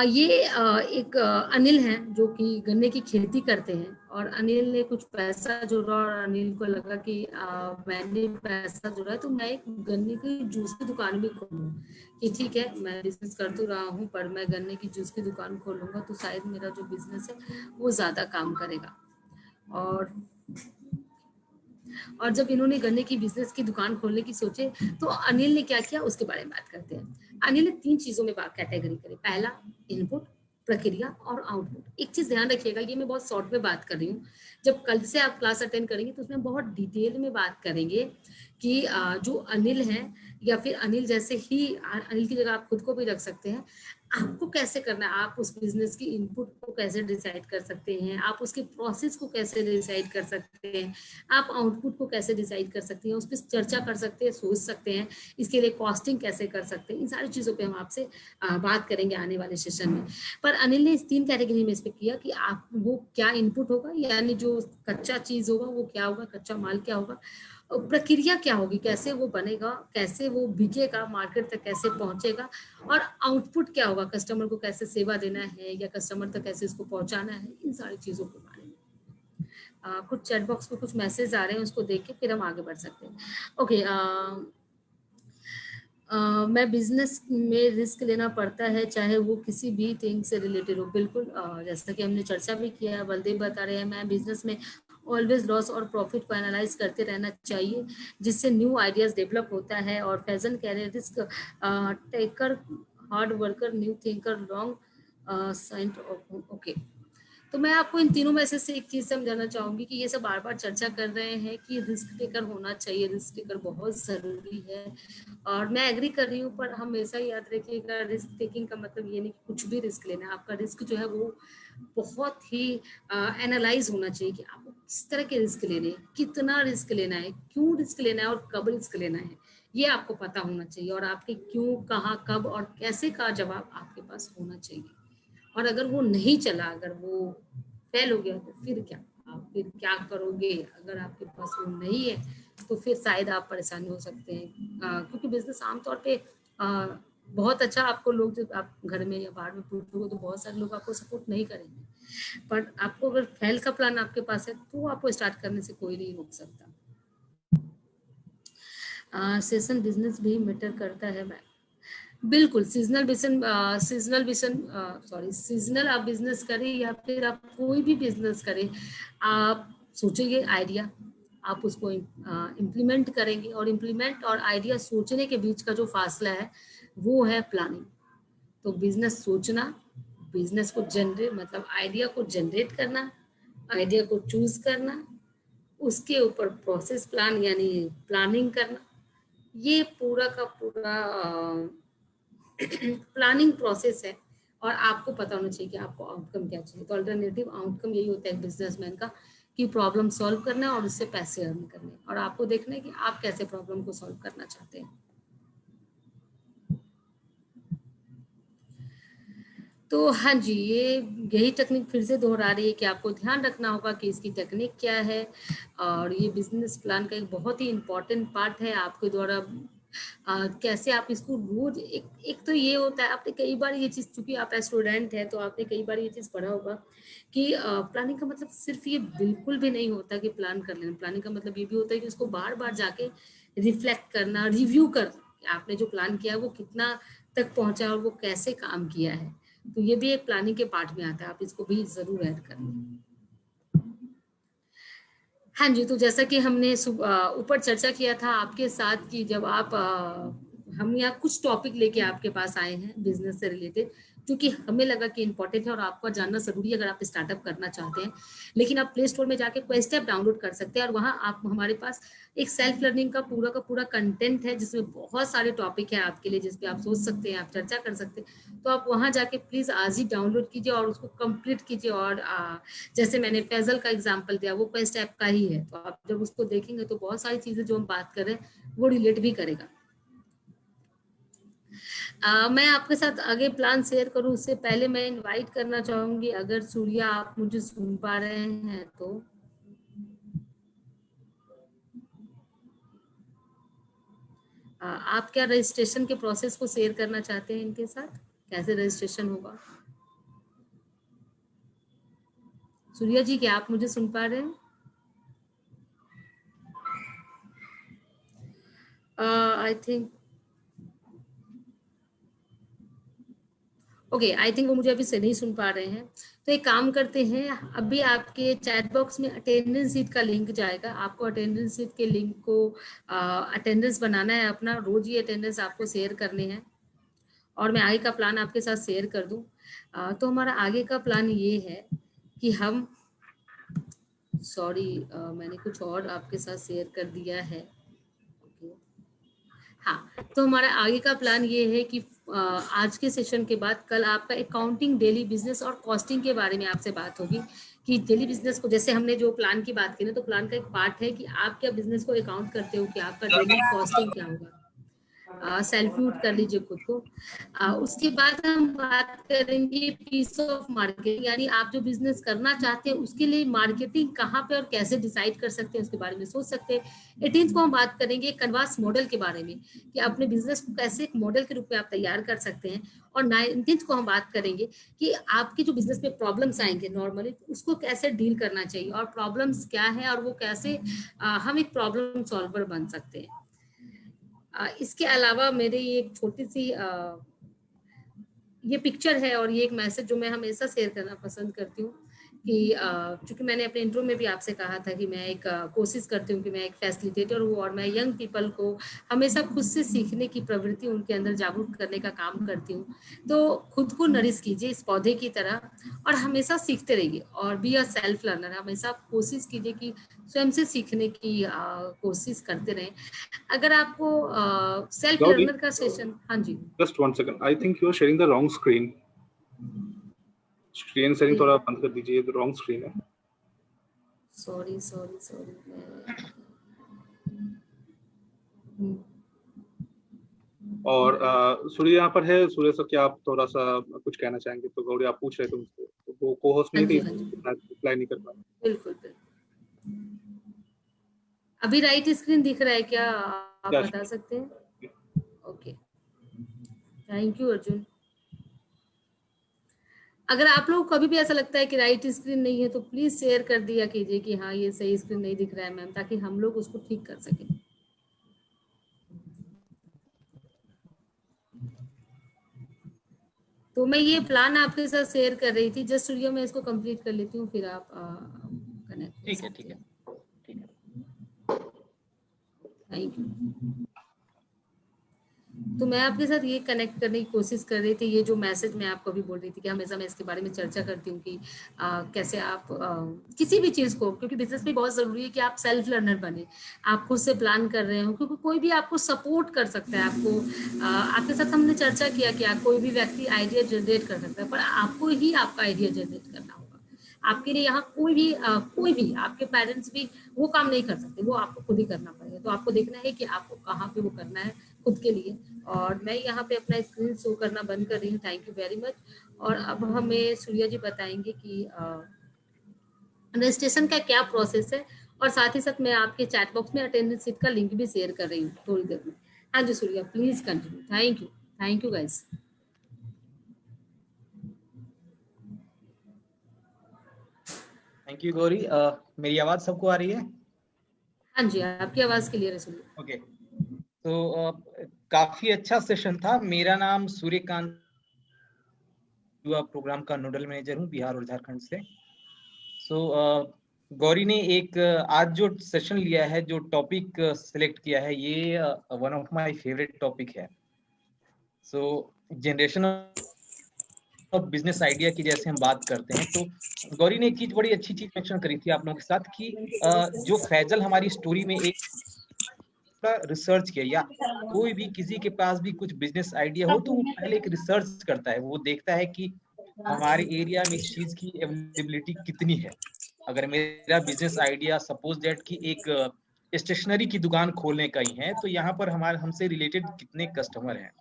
S1: ये एक अनिल हैं जो कि गन्ने की खेती करते हैं, और अनिल ने कुछ पैसा जोड़ा और अनिल को लगा कि मैंने पैसा जोड़ा है तो मैं एक गन्ने की जूस की दुकान भी खोलूँ, कि ठीक है मैं बिजनेस कर तो रहा हूँ पर मैं गन्ने की जूस की दुकान खोलूंगा तो शायद मेरा जो बिजनेस है वो ज़्यादा काम करेगा। और जब इन्होंने गन्ने की बिजनेस की दुकान खोलने की सोचे तो अनिल ने क्या किया उसके बारे में बात करते हैं। अनिल ने 3 चीजों में बात कैटेगरी करी, पहला इनपुट, प्रक्रिया और आउटपुट। एक चीज ध्यान रखिएगा, ये मैं बहुत शॉर्ट में बात कर रही हूँ, जब कल से आप क्लास अटेंड करेंगे तो उसमें बहुत डिटेल में बात करेंगे कि जो अनिल है या फिर अनिल जैसे ही, अनिल की जगह आप खुद को भी रख सकते हैं, आपको कैसे करना है, आप उस बिजनेस की इनपुट को कैसे डिसाइड कर सकते हैं, आप उसके प्रोसेस को कैसे डिसाइड कर सकते हैं, आप आउटपुट को कैसे डिसाइड कर सकते हैं, उस पर चर्चा कर सकते हैं, सोच सकते हैं, इसके लिए कॉस्टिंग कैसे कर सकते हैं। इन सारी चीज़ों पे हम आपसे बात करेंगे आने वाले सेशन में। पर अनिल ने इस 3 कैटेगरी में इस पे किया कि आप वो क्या इनपुट होगा, यानी जो कच्चा चीज़ होगा वो क्या होगा, कच्चा माल क्या होगा, प्रक्रिया क्या होगी, कैसे वो बनेगा, कैसे वो बिकेगा, मार्केट तक कैसे पहुंचेगा, और आउटपुट क्या होगा, कस्टमर को कैसे सेवा देना है या कस्टमर तक कैसे इसको पहुंचाना है। इन सारी चीज़ों के बारे में कुछ चैट बॉक्स में कुछ मैसेज आ रहे हैं, उसको देख के फिर हम आगे बढ़ सकते हैं। ओके, मैं बिजनेस में रिस्क लेना पड़ता है चाहे वो किसी भी थिंग से रिलेटेड हो। बिल्कुल, जैसा कि हमने चर्चा भी किया है, बलदेव बता रहे हैं मैं बिजनेस में ऑलवेज लॉस और प्रॉफिट को एनालाइज करते रहना चाहिए, जिससे न्यू आइडियाज डेवलप होता है। और फैजन कह रहे हैं risk taker, hard worker, new thinker, long sighted. Okay, तो मैं आपको इन तीनों में से एक चीज समझाना चाहूंगी कि ये सब बार बार चर्चा कर रहे हैं कि रिस्क टेकर होना चाहिए, रिस्क टेकर बहुत जरूरी है, और मैं एग्री कर रही हूँ। पर हमेशा याद रखिएगा, रिस्क टेकिंग का मतलब ये नहीं कि कुछ भी रिस्क लेना है। आपका रिस्क जो है वो बहुत ही एनालाइज होना चाहिए कि आपको किस तरह के रिस्क लेने हैं, कितना रिस्क लेना है, क्यों रिस्क लेना है और कब रिस्क लेना है, ये आपको पता होना चाहिए। और आपके क्यों, कहाँ, कब और कैसे का जवाब आपके पास होना चाहिए। और अगर वो नहीं चला, अगर वो फेल हो गया, तो फिर क्या, आप फिर क्या करोगे? अगर आपके पास वो नहीं है तो फिर शायद आप परेशान हो सकते हैं, क्योंकि बिजनेस आमतौर पे बहुत अच्छा, आपको लोग जब आप घर में या बाहर में पूछोगे तो बहुत सारे लोग आपको सपोर्ट नहीं करेंगे। पर आपको अगर फेल का प्लान आपके पास है तो आपको स्टार्ट करने से कोई नहीं रोक सकता। सेशन बिजनेस भी मैटर करता है मैम। बिल्कुल, सीजनल बिजनेस, सीजनल आप बिजनेस करें या फिर आप कोई भी बिजनेस करें, आप सोचेंगे आइडिया, आप उसको इम्प्लीमेंट करेंगे, और इम्प्लीमेंट और आइडिया सोचने के बीच का जो फासला है वो है प्लानिंग। तो बिजनेस सोचना, बिजनेस को जनरेट मतलब आइडिया को जनरेट करना, आइडिया को चूज करना, उसके ऊपर प्रोसेस प्लान यानी प्लानिंग करना, ये पूरा का पूरा प्लानिंग प्रोसेस है। और आपको पता होना चाहिए कि आपको आउटकम क्या चाहिए। तो अल्टरनेटिव आउटकम यही होता है बिजनेसमैन का, कि प्रॉब्लम सॉल्व करना है और उससे पैसे अर्न करने, और आपको देखना है कि आप कैसे प्रॉब्लम को सॉल्व करना चाहते हैं। तो हाँ जी, यही टेक्निक फिर से दोहरा रही है कि आपको ध्यान रखना होगा कि इसकी टेक्निक क्या है। और ये बिजनेस प्लान का एक बहुत ही इम्पोर्टेंट पार्ट है आपके द्वारा। कैसे आप इसको रोज, एक तो ये होता है, आपने कई बार ये चीज, चूंकि आप स्टूडेंट है तो आपने कई बार ये चीज पढ़ा होगा कि प्लानिंग का मतलब सिर्फ ये बिल्कुल भी नहीं होता कि प्लान कर लेना। प्लानिंग का मतलब ये भी होता है कि उसको बार बार जाके रिफ्लेक्ट करना, रिव्यू करना, आपने जो प्लान किया है वो कितना तक पहुंचा और वो कैसे काम किया है। तो ये भी एक प्लानिंग के पार्ट में आता है, आप इसको भी जरूर ऐड करें। हाँ जी, तो जैसा कि हमने ऊपर चर्चा किया था आपके साथ कि जब आप हम यहाँ कुछ टॉपिक लेके आपके पास आए हैं बिजनेस से रिलेटेड, क्योंकि हमें लगा कि इम्पोर्टेंट है और आपको जानना जरूरी है अगर आप स्टार्टअप करना चाहते हैं। लेकिन आप प्ले स्टोर में जाके क्वेस्ट ऐप डाउनलोड कर सकते हैं, और वहाँ आप हमारे पास एक सेल्फ लर्निंग का पूरा कंटेंट है, जिसमें बहुत सारे टॉपिक है आपके लिए, जिसपे आप सोच सकते हैं, आप चर्चा कर सकते हैं। तो आप वहाँ जाके प्लीज आज ही डाउनलोड कीजिए और उसको कंप्लीट कीजिए। और जैसे मैंने फैजल का एग्जांपल दिया, वो क्वेस्ट ऐप का ही है, तो आप जब उसको देखेंगे तो बहुत सारी चीजें जो हम बात कर रहे हैं वो रिलेट भी करेगा। मैं आपके साथ आगे प्लान शेयर करूं उससे पहले मैं इनवाइट करना चाहूंगी, अगर सूर्या आप मुझे सुन पा रहे हैं तो। आप क्या रजिस्ट्रेशन के प्रोसेस को शेयर करना चाहते हैं इनके साथ, कैसे रजिस्ट्रेशन होगा? सूर्या जी, क्या आप मुझे सुन पा रहे हैं? I think okay, I think वो मुझे अभी से नहीं सुन पा रहे हैं। तो एक काम करते हैं, अभी आपके चैट बॉक्स में अटेंडेंस शीट का लिंक जाएगा, आपको अटेंडेंस शीट के लिंक को अटेंडेंस बनाना है अपना, रोज ही अटेंडेंस आपको शेयर करने हैं। और मैं आगे का प्लान आपके साथ शेयर कर दूं। तो हमारा आगे का प्लान ये है कि हम, सॉरी, मैंने कुछ और आपके साथ शेयर कर दिया है। ओके, हाँ, तो हमारा आगे का प्लान ये है कि आज के सेशन के बाद कल आपका अकाउंटिंग, डेली बिजनेस और कॉस्टिंग के बारे में आपसे बात होगी। कि डेली बिजनेस को, जैसे हमने जो प्लान की बात की ना, तो प्लान का एक पार्ट है कि आप क्या बिजनेस को अकाउंट करते हो, कि आपका डेली कॉस्टिंग क्या होगा। सेल्फ म्यूट कर लीजिए खुद को। उसके बाद हम बात करेंगे पीस ऑफ मार्केटिंग, यानी आप जो बिजनेस करना चाहते हैं उसके लिए मार्केटिंग कहाँ पे और कैसे डिसाइड कर सकते हैं, उसके बारे में सोच सकते हैं। 18th को हम बात करेंगे कन्वास मॉडल के बारे में, कि अपने बिजनेस को कैसे एक मॉडल के रूप में आप तैयार कर सकते हैं। और 19th को हम बात करेंगे कि आपके जो बिजनेस में प्रॉब्लम्स आएंगे नॉर्मली, उसको कैसे डील करना चाहिए, और प्रॉब्लम्स क्या है और वो कैसे हम एक प्रॉब्लम सॉल्वर बन सकते हैं। इसके अलावा मेरी एक छोटी सी ये पिक्चर है और ये एक मैसेज जो मैं हमेशा शेयर करना पसंद करती हूँ, कि चूँकि मैंने अपने इंट्रो में भी आपसे कहा था कि मैं एक कोशिश करती हूँ कि मैं एक फैसिलिटेटर हूँ और मैं यंग पीपल को हमेशा खुद से सीखने की प्रवृत्ति उनके अंदर जागरूक करने का काम करती हूँ। तो खुद को नरिश कीजिए इस पौधे की तरह और हमेशा सीखते रहिए और बी अ सेल्फ लर्नर। हमेशा कोशिश कीजिए कि स्वयं से सीखने की कोशिश करते रहें। अगर आपको सेल्फ
S3: Gauri,
S1: लर्नर का सेशन, हाँ जी।
S3: just 1 second. I think you are sharing the wrong screen. Screen sharing थोड़ा बंद कर दीजिए, तो रॉन्ग स्क्रीन है।
S1: सॉरी सॉरी सॉरी
S3: और सूर्य यहाँ पर है। सूर्य सर, क्या आप थोड़ा सा कुछ कहना चाहेंगे? तो गौरी आप पूछ रहे थे मुझसे, तो वो को होस्ट नहीं थी, रिप्लाई नहीं कर पाया।
S1: बिल्कुल बिल्कुल। अभी राइट स्क्रीन दिख रहा है क्या, आप बता सकते हैं? Okay, thank you Arjun. अगर आप लोग को कभी भी ऐसा लगता है कि राइट स्क्रीन नहीं है तो प्लीज शेयर कर दिया कीजिए कि हाँ ये सही स्क्रीन नहीं दिख रहा है मैम, ताकि हम लोग उसको ठीक कर सकें। तो मैं ये प्लान आपके साथ शेयर कर रही थी। जस्ट सूर्य मैं इसको कंप्लीट कर लेती हूँ, फिर आप कनेक्ट।
S4: ठीक है ठीक है ठीक है,
S1: थैंक यू। तो मैं आपके साथ ये कनेक्ट करने की कोशिश कर रही थी, ये जो मैसेज मैं आपको अभी बोल रही थी कि हमेशा मैं इसके बारे में चर्चा करती हूँ कि कैसे आप किसी भी चीज़ को, क्योंकि बिजनेस में बहुत ज़रूरी है कि आप सेल्फ लर्नर बने, आप खुद से प्लान कर रहे हो, क्योंकि कोई भी आपको सपोर्ट कर सकता है। आपको आपके साथ हमने चर्चा किया कि कोई भी व्यक्ति आइडिया जनरेट कर सकता है, पर आपको ही आपका आइडिया जनरेट करना होगा। आपके लिए यहाँ कोई भी आपके पेरेंट्स भी वो काम नहीं कर सकते, वो आपको खुद ही करना पड़ेगा। तो आपको देखना है कि आपको कहाँ पे वो करना है खुद के लिए। और मैं यहाँ पे अपना स्क्रीन शो करना बंद कर रही हूँ। Thank you very much. और अब हमें सूर्या जी बताएंगे कि रजिस्ट्रेशन का क्या प्रोसेस है, और साथ ही साथ मैं आपके चैट बॉक्स में अटेंडेंस शीट का लिंक भी शेयर कर रही हूँ थोड़ी देर में। हाँ जी Surya, please continue. Thank you guys.
S4: Thank you Gauri. मेरी आवाज सबको आ रही है?
S1: हाँ जी, आपकी आवाज क्लियर है सूर्या।
S4: ओके, तो काफी अच्छा सेशन था। मेरा नाम सूर्यकांत, प्रोग्राम का नोडल मैनेजर हूँ बिहार और झारखंड से। गौरी ने एक आज जो सेशन लिया है, जो टॉपिक सिलेक्ट किया है, ये one of my favourite topic है। जनरेशन ऑफ बिजनेस आइडिया की जैसे हम बात करते हैं, तो गौरी ने एक चीज, बड़ी अच्छी चीज मेंशन करी थी आप लोगों के साथ कि जो फैजल हमारी स्टोरी में एक रिसर्च किया, या कोई भी किसी के पास भी कुछ बिजनेस आइडिया हो तो वो पहले एक रिसर्च करता है। वो देखता है कि हमारे एरिया में इस चीज की अवेलेबिलिटी कितनी है। अगर मेरा बिजनेस आइडिया सपोज दैट कि एक स्टेशनरी की दुकान खोलने का ही है, तो यहाँ पर हमारे हमसे रिलेटेड कितने कस्टमर हैं।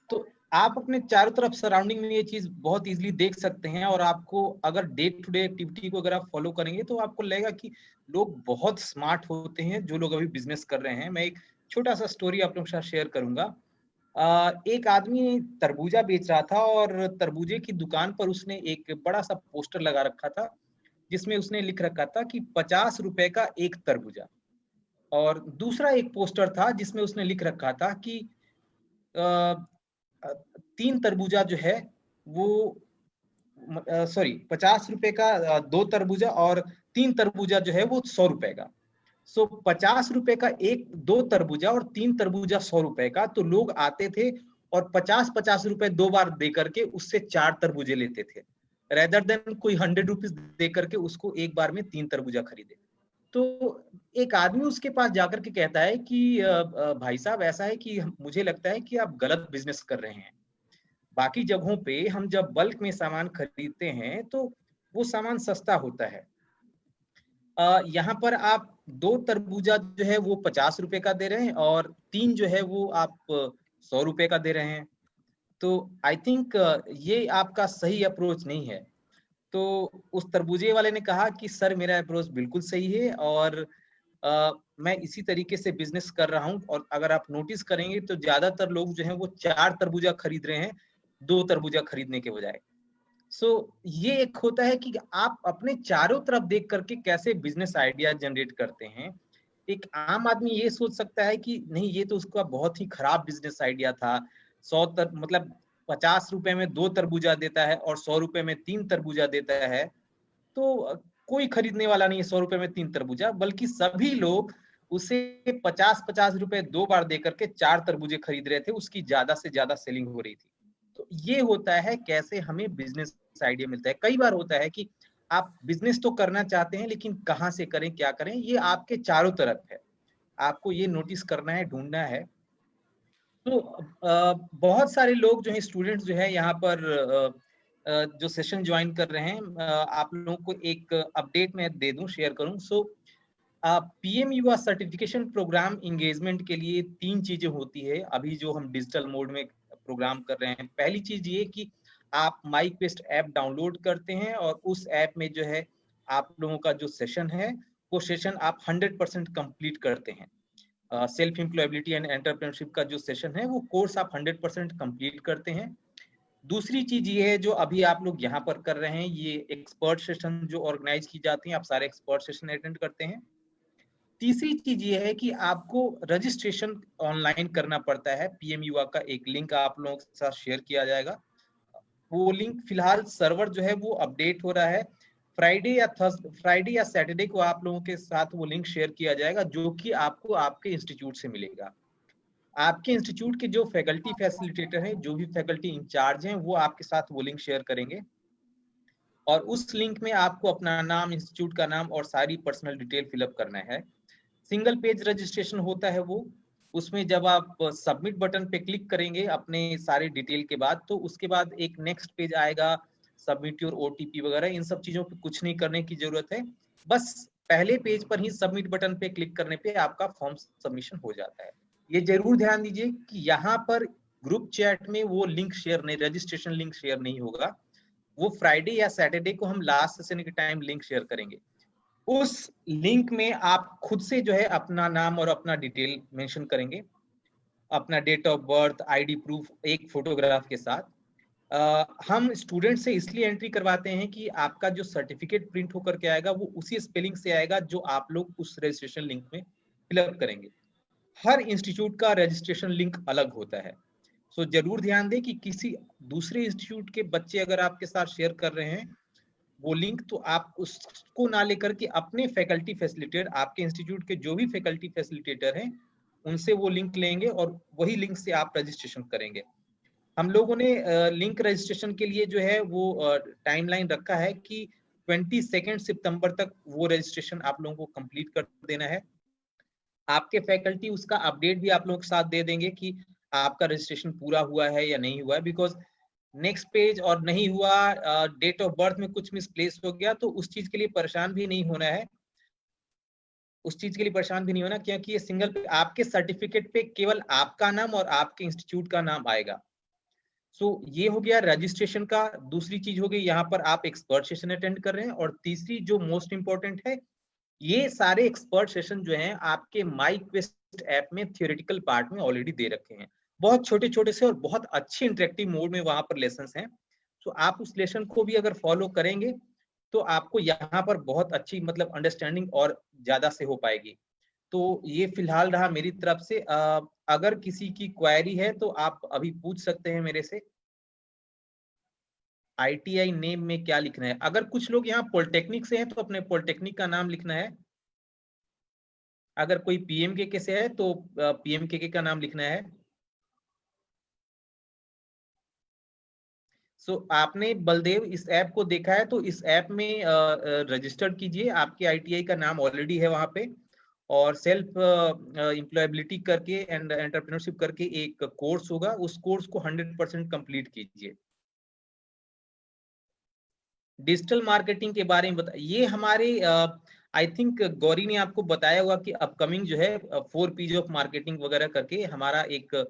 S4: तो आप अपने चारों तरफ सराउंडिंग में ये चीज बहुत इजीली देख सकते हैं। और आपको अगर डे टू डे एक्टिविटी को अगर आप फॉलो करेंगे तो आपको लगेगा कि लोग बहुत स्मार्ट होते हैं जो लोग अभी बिजनेस कर रहे हैं। मैं एक छोटा सा स्टोरी आप लोगों के साथ शेयर करूंगा। एक आदमी तरबूजा बेच रहा था, और तरबूजे की दुकान पर उसने एक बड़ा सा पोस्टर लगा रखा था जिसमें उसने लिख रखा था कि 50 रुपए का एक तरबूजा। और दूसरा एक पोस्टर था जिसमें उसने लिख रखा था कि 3 तरबूजा जो है वो, सॉरी, 50 रुपए का 2 तरबूजा, और 3 तरबूजा जो है वो 100 रुपए का। 50 रुपए का 2 तरबूजा और 3 तरबूजा 100 रुपए का। तो लोग आते थे और 50-50 रुपए 2 बार दे करके उससे 4 तरबूजे लेते थे, रेदर देन कोई 100 रुपीज दे करके उसको एक बार में 3 तरबूजा खरीदे। तो एक आदमी उसके पास जाकर के कहता है कि भाई साहब, ऐसा है कि मुझे लगता है कि आप गलत बिजनेस कर रहे हैं। बाकी जगहों पे हम जब बल्क में सामान खरीदते हैं तो वो सामान सस्ता होता है। यहाँ पर आप 2 तरबूजा जो है वो 50 रुपए का दे रहे हैं, और 3 जो है वो आप 100 रुपए का दे रहे हैं। तो आई थिंक ये आपका सही अप्रोच नहीं है। तो उस तरबूजे वाले ने कहा कि सर, मेरा अप्रोच बिल्कुल सही है, और मैं इसी तरीके से बिजनेस कर रहा हूँ। और अगर आप नोटिस करेंगे तो ज्यादातर लोग जो हैं वो 4 तरबूजा खरीद रहे हैं 2 तरबूजा खरीदने के बजाय। ये एक होता है कि आप अपने चारों तरफ देख करके कैसे बिजनेस आइडिया जनरेट करते हैं। एक आम आदमी ये सोच सकता है कि नहीं, ये तो उसका बहुत ही खराब बिजनेस आइडिया था। 50 रुपए में 2 तरबूजा देता है और 100 रुपए में 3 तरबूजा देता है, तो कोई खरीदने वाला नहीं है 100 रुपए में 3 तरबूजा, बल्कि सभी लोग उसे 50-50 रुपए 2 बार दे करके 4 तरबूजे खरीद रहे थे, उसकी ज्यादा से ज्यादा सेलिंग हो रही थी। तो ये होता है कैसे हमें बिजनेस आइडिया मिलता है। कई बार होता है कि आप बिजनेस तो करना चाहते हैं, लेकिन कहाँ से करें, क्या करें, ये आपके चारों तरफ है, आपको ये नोटिस करना है, ढूंढना है। तो बहुत सारे लोग जो है, स्टूडेंट्स जो है यहाँ पर जो सेशन ज्वाइन कर रहे हैं, आप लोगों को एक अपडेट मैं दे दूं, शेयर करूं। सो पीएम युवा सर्टिफिकेशन प्रोग्राम इंगेजमेंट के लिए 3 चीजें होती है अभी जो हम डिजिटल मोड में प्रोग्राम कर रहे हैं। पहली चीज ये कि आप माई क्वेस्ट ऐप डाउनलोड करते हैं और उस ऐप में जो है आप लोगों का जो सेशन है वो सेशन आप 100% कंप्लीट करते हैं। सेल्फ एम्प्लॉयबिलिटी एंड एंटरप्रेन्योरशिप का जो सेशन है वो कोर्स आप 100% कंप्लीट करते हैं। दूसरी चीज ये है जो अभी आप लोग यहाँ पर कर रहे हैं, ये एक्सपर्ट सेशन जो ऑर्गेनाइज की जाती है, आप सारे एक्सपर्ट सेशन अटेंड करते हैं। तीसरी चीज ये है कि आपको रजिस्ट्रेशन ऑनलाइन करना पड़ता है। पीएम युवा का एक लिंक आप लोगों के साथ शेयर किया जाएगा। वो लिंक फिलहाल सर्वर जो है वो अपडेट हो रहा है। फ्राइडे या सैटरडे को आप लोगों के साथ वो लिंक शेयर किया जाएगा, जो कि आपको आपके इंस्टीट्यूट से मिलेगा। आपके इंस्टीट्यूट के जो फैकल्टी फैसिलिटेटर हैं, जो भी फैकल्टी इंचार्ज हैं, वो आपके साथ वो लिंक शेयर करेंगे और उस लिंक में आपको अपना नाम, इंस्टीट्यूट का नाम और सारी पर्सनल डिटेल फिलअप करना है। सिंगल पेज रजिस्ट्रेशन होता है वो, उसमें जब आप सबमिट बटन पे क्लिक करेंगे अपने सारे डिटेल के बाद, तो उसके बाद एक नेक्स्ट पेज आएगा, सबमिट योर ओटीपी वगैरह। इन सब चीजों पे कुछ नहीं करने की जरूरत है, बस पहले पेज पर ही सबमिट बटन पे क्लिक करने पे आपका फॉर्म सबमिशन हो जाता है। ये जरूर ध्यान दीजिए कि यहाँ पर ग्रुप चैट में वो लिंक शेयर नहीं, रजिस्ट्रेशन लिंक शेयर नहीं होगा। वो फ्राइडे या सैटरडे को हम लास्ट सेशन के टाइम लिंक शेयर करेंगे। उस लिंक में आप खुद से जो है अपना नाम और अपना डिटेल मेंशन करेंगे, अपना date of birth, ID proof, एक फोटोग्राफ के साथ। हम स्टूडेंट से इसलिए एंट्री करवाते हैं कि आपका जो सर्टिफिकेट प्रिंट होकर के आएगा वो उसी स्पेलिंग से आएगा जो आप लोग उस रजिस्ट्रेशन लिंक में फिलअप करेंगे। हर इंस्टीट्यूट का रजिस्ट्रेशन लिंक अलग होता है, सो जरूर ध्यान दें कि किसी दूसरे इंस्टीट्यूट के बच्चे अगर आपके साथ शेयर कर रहे हैं वो लिंक, तो आप उसको ना लेकर के अपने फैकल्टी फैसिलिटेटर, आपके इंस्टीट्यूट के जो भी फैकल्टी फैसिलिटेटर हैं, उनसे वो लिंक लेंगे और वही लिंक से आप रजिस्ट्रेशन करेंगे। हम लोगों ने लिंक रजिस्ट्रेशन के लिए जो है वो टाइमलाइन रखा है कि 22 सितंबर तक वो रजिस्ट्रेशन आप लोगों को कंप्लीट कर देना है। आपके फैकल्टी उसका अपडेट भी आप लोगों के साथ दे देंगे कि आपका रजिस्ट्रेशन पूरा हुआ है या नहीं हुआ है। बिकॉज नेक्स्ट पेज और नहीं हुआ, डेट ऑफ बर्थ में कुछ मिसप्लेस हो गया, तो उस चीज के लिए परेशान भी नहीं होना है, क्योंकि ये सिंगल पे आपके सर्टिफिकेट पे केवल आपका नाम और आपके इंस्टीट्यूट का नाम आएगा। सो ये हो गया रजिस्ट्रेशन का। दूसरी चीज हो गई, यहाँ पर आप एक्सपर्ट सेशन अटेंड कर रहे हैं। और तीसरी जो मोस्ट इंपॉर्टेंट है, ये सारे एक्सपर्ट सेशन जो हैं आपके माई क्वेस्ट ऐप में थियोरेटिकल पार्ट में ऑलरेडी दे रखे हैं। बहुत छोटे छोटे से और बहुत अच्छे इंटरेक्टिव मोड में वहां पर लेसन्स हैं। तो आप उस लेसन को भी अगर फॉलो करेंगे तो आपको यहाँ पर बहुत अच्छी मतलब अंडरस्टैंडिंग और ज्यादा से हो पाएगी। तो ये फिलहाल रहा मेरी तरफ से। अगर किसी की क्वेरी है तो आप अभी पूछ सकते हैं मेरे से। ITI नेम में क्या लिखना है? अगर कुछ लोग यहाँ पॉलिटेक्निक से हैं तो अपने पॉलिटेक्निक का नाम लिखना है। अगर कोई PMKK से है तो PMKK का नाम लिखना है। सो आपने बलदेव इस ऐप को देखा है तो इस ऐप में रजिस्टर्ड कीजिए। आपके ITI का नाम ऑलरेडी है वहां पे, और सेल्फ एम्प्लॉयबिलिटी करके एंड एंटरप्रेन्योरशिप करके एक कोर्स होगा, उस कोर्स को 100% कंप्लीट कीजिए। डिजिटल मार्केटिंग के बारे में ये हमारे आई थिंक गौरी ने आपको बताया होगा कि अपकमिंग जो है 4 P's ऑफ मार्केटिंग वगैरह करके हमारा एक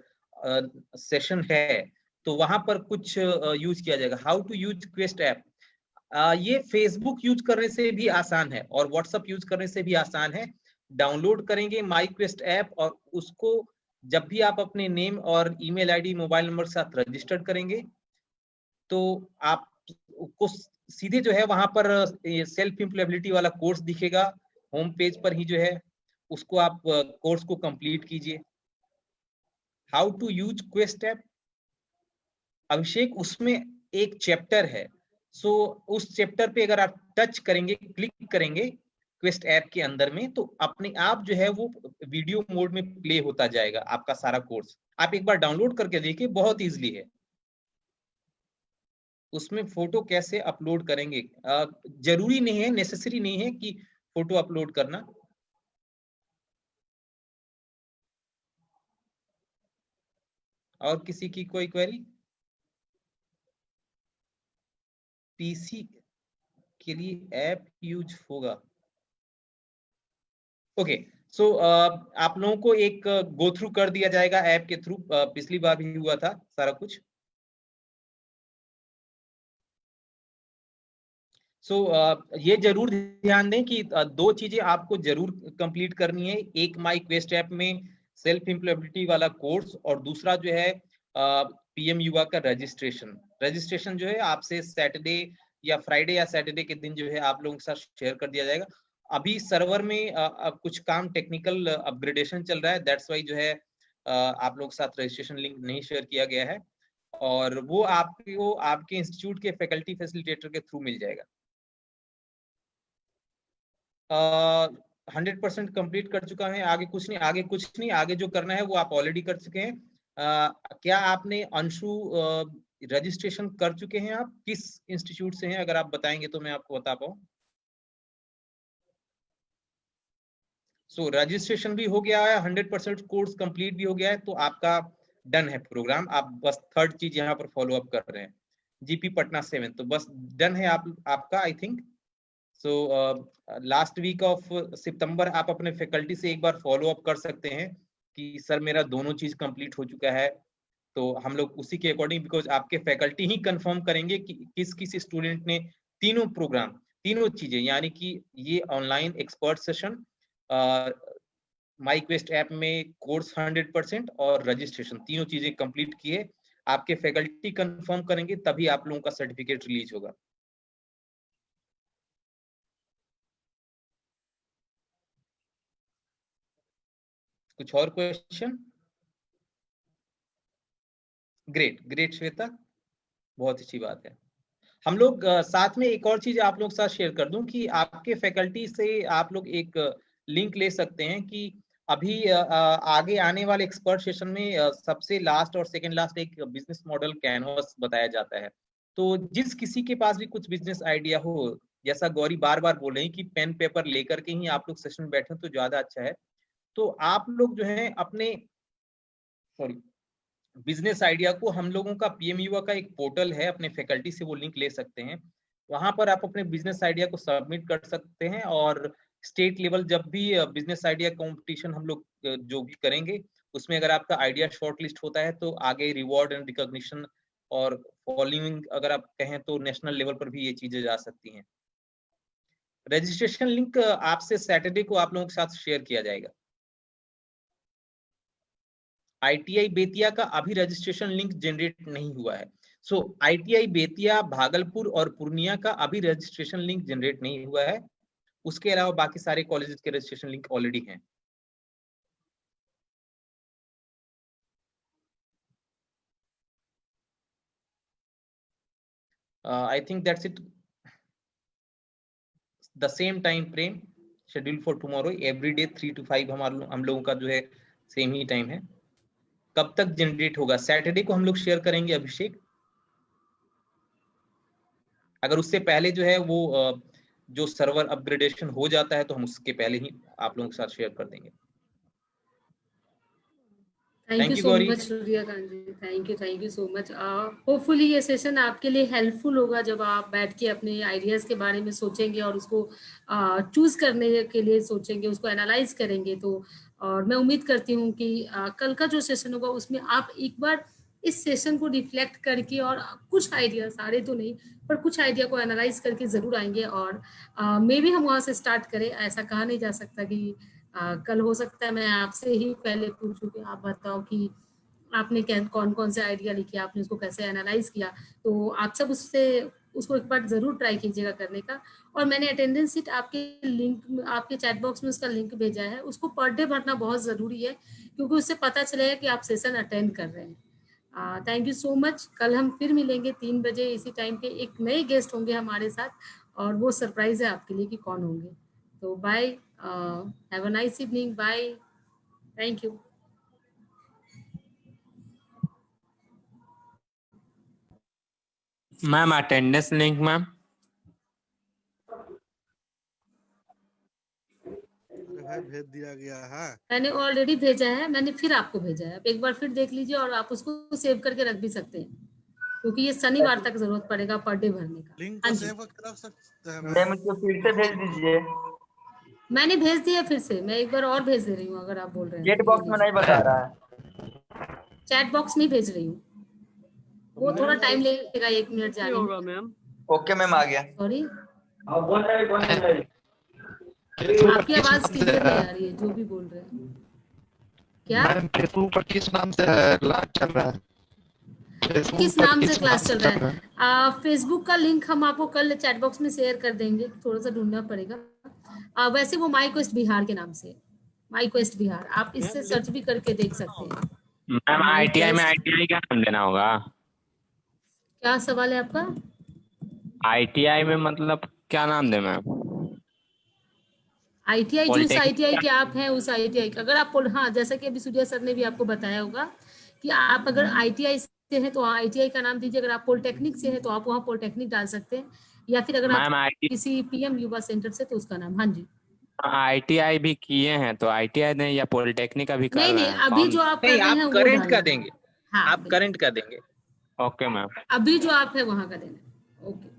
S4: सेशन है, तो वहां पर कुछ यूज किया जाएगा। How to use quest app. ये फेसबुक यूज करने से भी आसान है और व्हाट्सएप यूज करने से भी आसान है। डाउनलोड करेंगे माई क्वेस्ट ऐप और उसको जब भी आप अपने नेम और ईमेल आईडी, मोबाइल नंबर के साथ रजिस्टर्ड करेंगे तो आपको सीधे जो है वहां पर सेल्फ एम्प्लॉयबिलिटी वाला कोर्स दिखेगा होम पेज पर ही जो है, उसको आप कोर्स को कंप्लीट कीजिए। How to use quest app, Abhishek उसमें एक चैप्टर है। सो उस चैप्टर पे अगर आप टच करेंगे, क्लिक करेंगे क्वेस्ट ऐप के अंदर में, तो अपने आप जो है वो वीडियो मोड में प्ले होता जाएगा आपका सारा कोर्स। आप एक बार डाउनलोड करके देखिए, बहुत इजीली है। उसमें फोटो कैसे अपलोड करेंगे, जरूरी नहीं है, नेसेसरी नहीं है कि फोटो अपलोड करना। और किसी की कोई क्वेरी? पीसी के लिए ऐप यूज होगा? ओके, सो आप लोगों को एक गो थ्रू कर दिया जाएगा ऐप के थ्रू, पिछली बार भी हुआ था सारा कुछ। सो ये जरूर ध्यान दें कि दो चीजें आपको जरूर कंप्लीट करनी है। एक माई क्वेस्ट ऐप में सेल्फ एम्प्लॉयबिलिटी वाला कोर्स, और दूसरा जो है पीएम युवा का रजिस्ट्रेशन। रजिस्ट्रेशन जो है आपसे सैटरडे या फ्राइडे या सैटरडे के दिन जो है आप लोगों के साथ शेयर कर दिया जाएगा। अभी सर्वर में कुछ काम टेक्निकल अपग्रेडेशन चल रहा है, दैट्स वाई जो है आप लोगों के साथ रजिस्ट्रेशन लिंक नहीं शेयर किया गया है, और वो आपको आपके इंस्टीट्यूट के फैकल्टी फैसिलिटेटर के थ्रू मिल जाएगा। 100% कंप्लीट कर चुका है, आगे कुछ नहीं, आगे कुछ नहीं, आगे जो करना है वो आप ऑलरेडी कर चुके हैं। क्या आपने अंशु रजिस्ट्रेशन कर चुके हैं? आप किस इंस्टीट्यूट से हैं, अगर आप बताएंगे तो मैं आपको बता पाऊं। सो रजिस्ट्रेशन भी हो गया है, 100% कोर्स कंप्लीट भी हो गया है, तो आपका डन है प्रोग्राम। आप बस थर्ड चीज यहाँ पर फॉलो अप कर रहे हैं, जीपी पटना 7, तो बस डन है आपका I think. So last week of सितंबर आप अपने फैकल्टी से एक बार फॉलो अप कर सकते हैं कि सर मेरा दोनों चीज कंप्लीट हो चुका है, तो हम लोग उसी के अकॉर्डिंग, बिकॉज आपके फैकल्टी ही कंफर्म करेंगे कि किस किस स्टूडेंट ने तीनों प्रोग्राम, तीनों चीजें, यानी कि ये ऑनलाइन एक्सपर्ट सेशन, माई क्वेस्ट ऐप में कोर्स 100% और रजिस्ट्रेशन, तीनों चीजें कंप्लीट किए, आपके फैकल्टी कंफर्म करेंगे तभी आप लोगों का सर्टिफिकेट रिलीज होगा। कुछ और क्वेश्चन? ग्रेट ग्रेट श्वेता, बहुत अच्छी बात है। हम लोग साथ में एक और चीज आप लोग के साथ शेयर कर दूं कि आपके फैकल्टी से आप लोग एक लिंक ले सकते हैं कि अभी आगे आने वाले एक्सपर्ट सेशन में सबसे लास्ट और सेकंड लास्ट एक बिजनेस मॉडल कैनवस बताया जाता है। तो जिस किसी के पास भी कुछ बिजनेस आइडिया हो, जैसा गौरी बार बार बोल रहे हैं कि पेन पेपर लेकर के ही आप लोग सेशन में बैठे तो ज्यादा अच्छा है, तो आप लोग जो है अपने बिजनेस आइडिया को, हम लोगों का पीएम युवा का एक पोर्टल है, अपने फैकल्टी से वो लिंक ले सकते हैं, वहां पर आप अपने बिजनेस आइडिया को सबमिट कर सकते हैं, और स्टेट लेवल जब भी बिजनेस आइडिया कंपटीशन हम लोग जो भी करेंगे, उसमें अगर आपका आइडिया शॉर्टलिस्ट होता है तो आगे रिवॉर्ड एंड रिकॉग्निशन और फॉलोइंग, अगर आप कहें तो नेशनल लेवल पर भी ये चीजें जा सकती हैं। रजिस्ट्रेशन लिंक आपसे सैटरडे को आप लोगों के साथ शेयर किया जाएगा। आईटीआई बेतिया का अभी रजिस्ट्रेशन लिंक जनरेट नहीं हुआ है। सो आईटीआई बेतिया, भागलपुर और पूर्णिया का अभी रजिस्ट्रेशन लिंक जनरेट नहीं हुआ है। उसके अलावा बाकी सारे कॉलेजेस के रजिस्ट्रेशन लिंक ऑलरेडी हैं। I think that's it. The same time frame schedule for tomorrow, every day 3 to 5 हम लोगों का जो है सेम ही टाइम है। कब तक जनरेट होगा? सैटरडे को हम लोग शेयर करेंगे अभिषेक। अगर उससे पहले जो है वो जो सर्वर अपग्रेडेशन हो जाता है तो हम उसके पहले ही आप लोगों के साथ शेयर कर देंगे।
S1: Thank you
S4: you,
S1: so
S4: Gauri.
S1: Much Suryakant ji, thank you so much. Hopefully ये सेशन आपके लिए हेल्पफुल होगा जब आप बैठ के अपने आइडियाज़ के बारे में सोचेंगे और उसको चूज़ करने के लिए सोचेंगे, उसको एनालाइज करेंगे। तो और मैं उम्मीद करती हूँ कि कल का जो सेशन होगा उसमें आप एक बार इस सेशन को रिफ्लेक्ट करके और कुछ आइडिया, सारे तो नहीं पर कुछ आइडिया को एनालाइज करके ज़रूर आएंगे, और मे भी हम वहाँ से स्टार्ट करें। ऐसा कहा नहीं जा सकता कि कल हो सकता है मैं आपसे ही पहले पूछूं कि आप बताओ कि आपने कौन कौन से आइडिया लिखे, आपने उसको कैसे एनालाइज किया। तो आप सब उसको एक बार जरूर ट्राई कीजिएगा करने का। और मैंने अटेंडेंस शीट आपके लिंक, आपके चैट बॉक्स में उसका लिंक भेजा है, उसको पर डे भरना बहुत ज़रूरी है क्योंकि उससे पता चलेगा कि आप सेशन अटेंड कर रहे हैं। Thank you so much. कल हम फिर मिलेंगे 3 बजे इसी टाइम पे, एक नए गेस्ट होंगे हमारे साथ और वो सरप्राइज है आपके लिए कि कौन होंगे। तो bye, have a nice evening, bye, thank you.
S5: Ma'am attendance link ma'am.
S6: अरे भाई भेज दिया गया है।
S1: मैंने ऑलरेडी भेजा है, मैंने फिर आपको भेजा है, आप एक बार फिर देख लीजिए और आप उसको सेव करके रख भी सकते हैं, क्योंकि ये शनिवार तक जरूरत पड़ेगा पर डे भरने का।
S6: लिंक
S1: हाँ
S6: को
S1: जी,
S6: सेव करके रख सकते हैं
S7: मैम
S6: मैम।
S7: इसको फिर से भेज दीजिए।
S1: मैंने भेज दिया फिर से, मैं एक बार और भेज दे रही हूँ अगर आप बोल रहे हैं।
S7: चैट बॉक्स में नहीं बता रहा है।
S1: चैट बॉक्स में भेज रही हूँ, वो थोड़ा टाइम लेगा, 1 मिनट जाने में।
S8: मैम
S7: ओके मैम आ गया।
S1: सॉरी,
S7: बोल रहे
S1: आपकी आवाज क्लियर नहीं आ रही है जो भी बोल रहे हैं। क्या
S9: फेसबुक पर किस नाम से क्लास चल रहा है?
S1: किस नाम से क्लास चल रहा है? फेसबुक का लिंक हम आपको कल चैट बॉक्स में शेयर कर देंगे, थोड़ा सा ढूंढना पड़ेगा। वैसे वो माई क्वेस्ट बिहार के नाम से, माई क्वेस्ट बिहार, आप इससे सर्च भी करके देख सकते हैं।
S5: मैम आईटीआई में आईटीआई क्या नाम देना होगा?
S1: क्या सवाल है आपका?
S5: आईटीआई में मतलब क्या नाम दे मैम?
S1: आईटीआई, जिस
S5: Polytechnic
S1: आईटीआई के आप हैं उस आईटीआई का, अगर आप हाँ, जैसा कि अभी सूर्या सर ने भी आपको बताया होगा कि आप अगर आईटीआई से हैं तो आईटीआई का नाम दीजिए, अगर आप पॉलिटेक्निक से हैं तो आप वहाँ पॉलिटेक्निक डाल सकते हैं, या फिर अगर
S5: मैम
S1: आप किसी पीएम युवा सेंटर से तो उसका नाम। हाँ जी,
S5: आईटीआई भी किए हैं तो आईटीआई दें या पॉलिटेक्निक अभी कर
S1: नहीं
S5: रहे
S1: नहीं,
S5: हैं?
S1: अभी जो आप कर
S4: नहीं,
S1: रहे हैं
S4: आप
S1: वो
S4: करंट
S1: डालना
S4: का
S1: है।
S4: देंगे।
S1: हाँ,
S4: आप करंट का देंगे।
S5: Okay ma'am.
S1: अभी जो आप है वहाँ का देना है। ओके,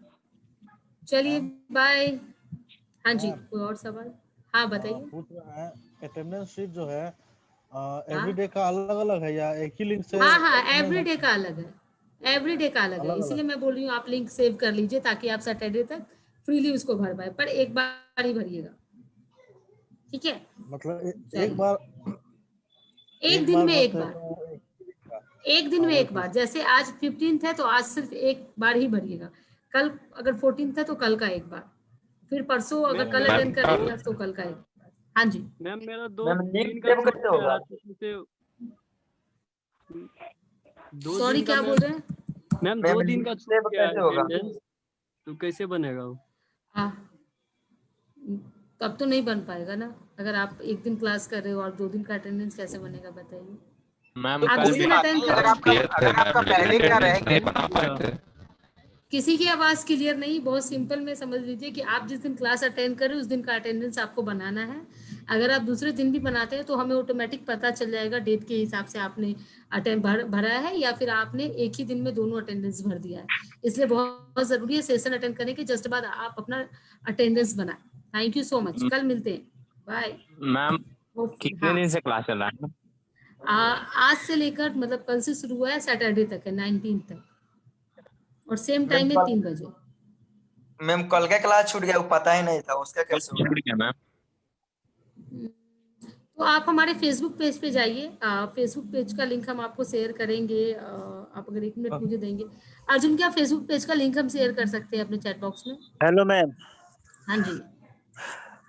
S1: चलिए बाय। हाँ जी, कोई और सवाल? हाँ बताइए।
S6: पूछ रहा है अटेंडेंस शीट जो है
S1: हाँ
S6: एवरीडे का अलग अलग है या एक ही लिंक से?
S1: हाँ, एवरीडे का अलग है, एवरीडे का अलग है,
S6: अलग
S1: इसीलिए
S6: अलग।
S1: मैं बोल रही हूँ आप लिंक सेव कर लीजिए ताकि आप सैटरडे तक फ्रीली उसको भर पाए, पर एक बार ही भरिएगा, ठीक है?
S6: मतलब
S1: चलिए।
S6: एक बार
S1: एक दिन में एक
S6: भरते
S1: बार,
S6: हैं तो एक लिंक का।
S1: एक दिन में
S6: हाँ,
S1: एक बार, जैसे आज 15 है तो आज सिर्फ एक बार ही भरिएगा, कल अगर 14 है तो कल का एक बार, फिर परसों अगर कल
S5: मैम,
S1: अटेंड करेंगे तो कल का एक बार। हाँ जी
S8: मैम मेरा 2
S7: मैम लिंक
S8: दिन का
S7: सेव
S8: छूट
S7: कैसे
S8: गया
S7: होगा?
S8: है, तो उससे 2
S1: सॉरी
S8: दिन का
S1: क्या बोल रहे हैं?
S8: मैम
S7: मैम
S8: 2 दिन
S7: लिंक
S8: का
S7: सेव
S8: छूट गया है
S7: कैसे होगा?
S8: अटेंडेंस, तो कैसे बनेगा वो?
S1: हाँ, तब तो नहीं बन पाएगा ना, अगर आप एक दिन क्लास कर रहे हो और 2 दिन का अटेंडेंस कैसे बनेगा बताइए?
S5: मैम
S1: आप
S5: कल
S1: जिस
S5: भी
S1: दिन अटेंड कर
S4: अगर
S1: रहे
S4: आपका
S1: हैं,
S4: पहले का रह
S9: नहीं
S4: गया।
S9: बना पाए थे।
S1: किसी की आवाज क्लियर नहीं, बहुत सिंपल में समझ लीजिए कि आप जिस दिन क्लास अटेंड कर रहे हो उस दिन का अटेंडेंस आपको बनाना है। अगर आप दूसरे दिन भी बनाते हैं तो हमें ऑटोमेटिक पता चल जाएगा डेट के हिसाब से आपने भरा है या फिर आपने एक ही दिन में दोनों अटेंडेंस भर दिया है। इसलिए बहुत जरूरी है सेशन अटेंड करने के जस्ट बाद आप अपना अटेंडेंस बनाएं। थैंक यू सो मच, कल मिलते हैं, बाय।
S5: मैम कितने दिन से क्लास चल रहा है?
S1: आज से लेकर मतलब कल से शुरू हुआ है, सैटरडे तक है, 19 तक, और सेम टाइम है 3 बजे।
S7: मैम कल का क्लास छूट गया, वो पता ही नहीं था, उसका कैसे होगा?
S5: छूट गया मैम।
S1: तो आप हमारे फेसबुक पेज पे जाइए, फेसबुक पेज का लिंक हम आपको शेयर करेंगे। आप अगर 1 मिनट मुझे देंगे, अर्जुन, क्या फेसबुक पेज का लिंक हम शेयर कर सकते हैं अपने चैट बॉक्स में?
S10: हेलो मैम,
S1: हाँ जी,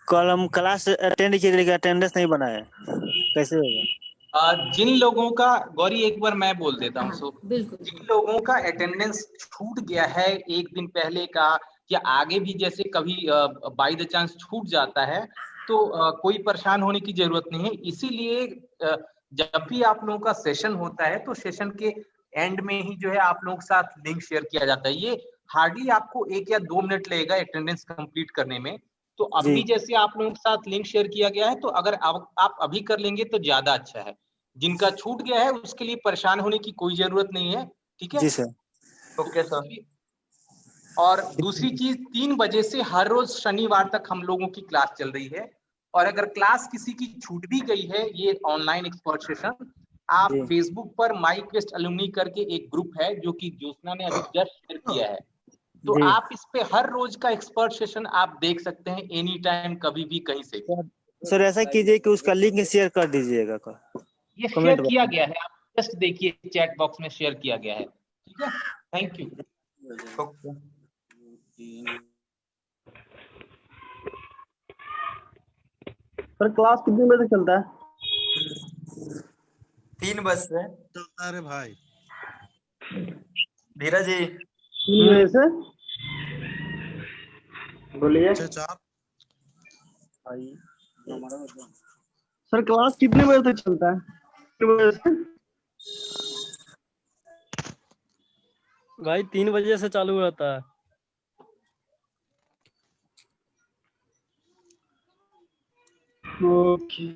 S10: कल हम क्लास अटेंड किए लेकिन अटेंडेंस नहीं बना है, कैसे होगा?
S4: जिन लोगों का, गौरी एक बार मैं बोल देता हूँ। सो
S1: बिल्कुल।
S4: जिन लोगों का अटेंडेंस छूट गया है एक दिन पहले का या आगे भी, जैसे कभी बाय द चांस छूट जाता है, तो कोई परेशान होने की जरूरत नहीं है। इसीलिए जब भी आप लोगों का सेशन होता है तो सेशन के एंड में ही जो है आप लोगों के साथ लिंक शेयर किया जाता है। ये हार्डली आपको 1 या 2 मिनट लगेगा अटेंडेंस कंप्लीट करने में। तो अभी जैसे आप लोगों के साथ लिंक शेयर किया गया है, तो अगर आप अभी कर लेंगे तो ज्यादा अच्छा है। जिनका छूट गया है उसके लिए परेशान होने की कोई जरूरत नहीं है, ठीक है?
S10: जी सर।
S7: Okay sir.
S4: और दूसरी चीज, 3 बजे से हर रोज शनिवार तक हम लोगों की क्लास चल रही है। और अगर क्लास किसी की छूट भी गई है, ये ऑनलाइन एक्सपर्ट सेशन, आप फेसबुक पर माई क्वेस्ट अलुमनी करके एक ग्रुप है जो कि ज्योत्सना ने अभी जस्ट शेयर किया है, तो आप इस पे हर रोज का एक्सपर्ट सेशन आप देख सकते हैं, एनी टाइम, कभी भी, कहीं से भी।
S10: सर ऐसा कीजिए कि उसका लिंक शेयर कर दीजिएगा।
S4: ये शेयर किया गया है, आप जस्ट देखिए चैट बॉक्स में शेयर किया गया है, ठीक है? Thank you.
S10: सर क्लास कितने बजे चलता है?
S7: 3 बजे से
S6: चलता है भाई।
S7: धीरज जी।
S10: 3 बजे से
S11: बोलिए
S6: 6-4
S11: सर। क्लास कितने बजे तक चलता है? कितने बजे से?
S8: भाई 3 बजे से चालू रहता है।
S11: ओके।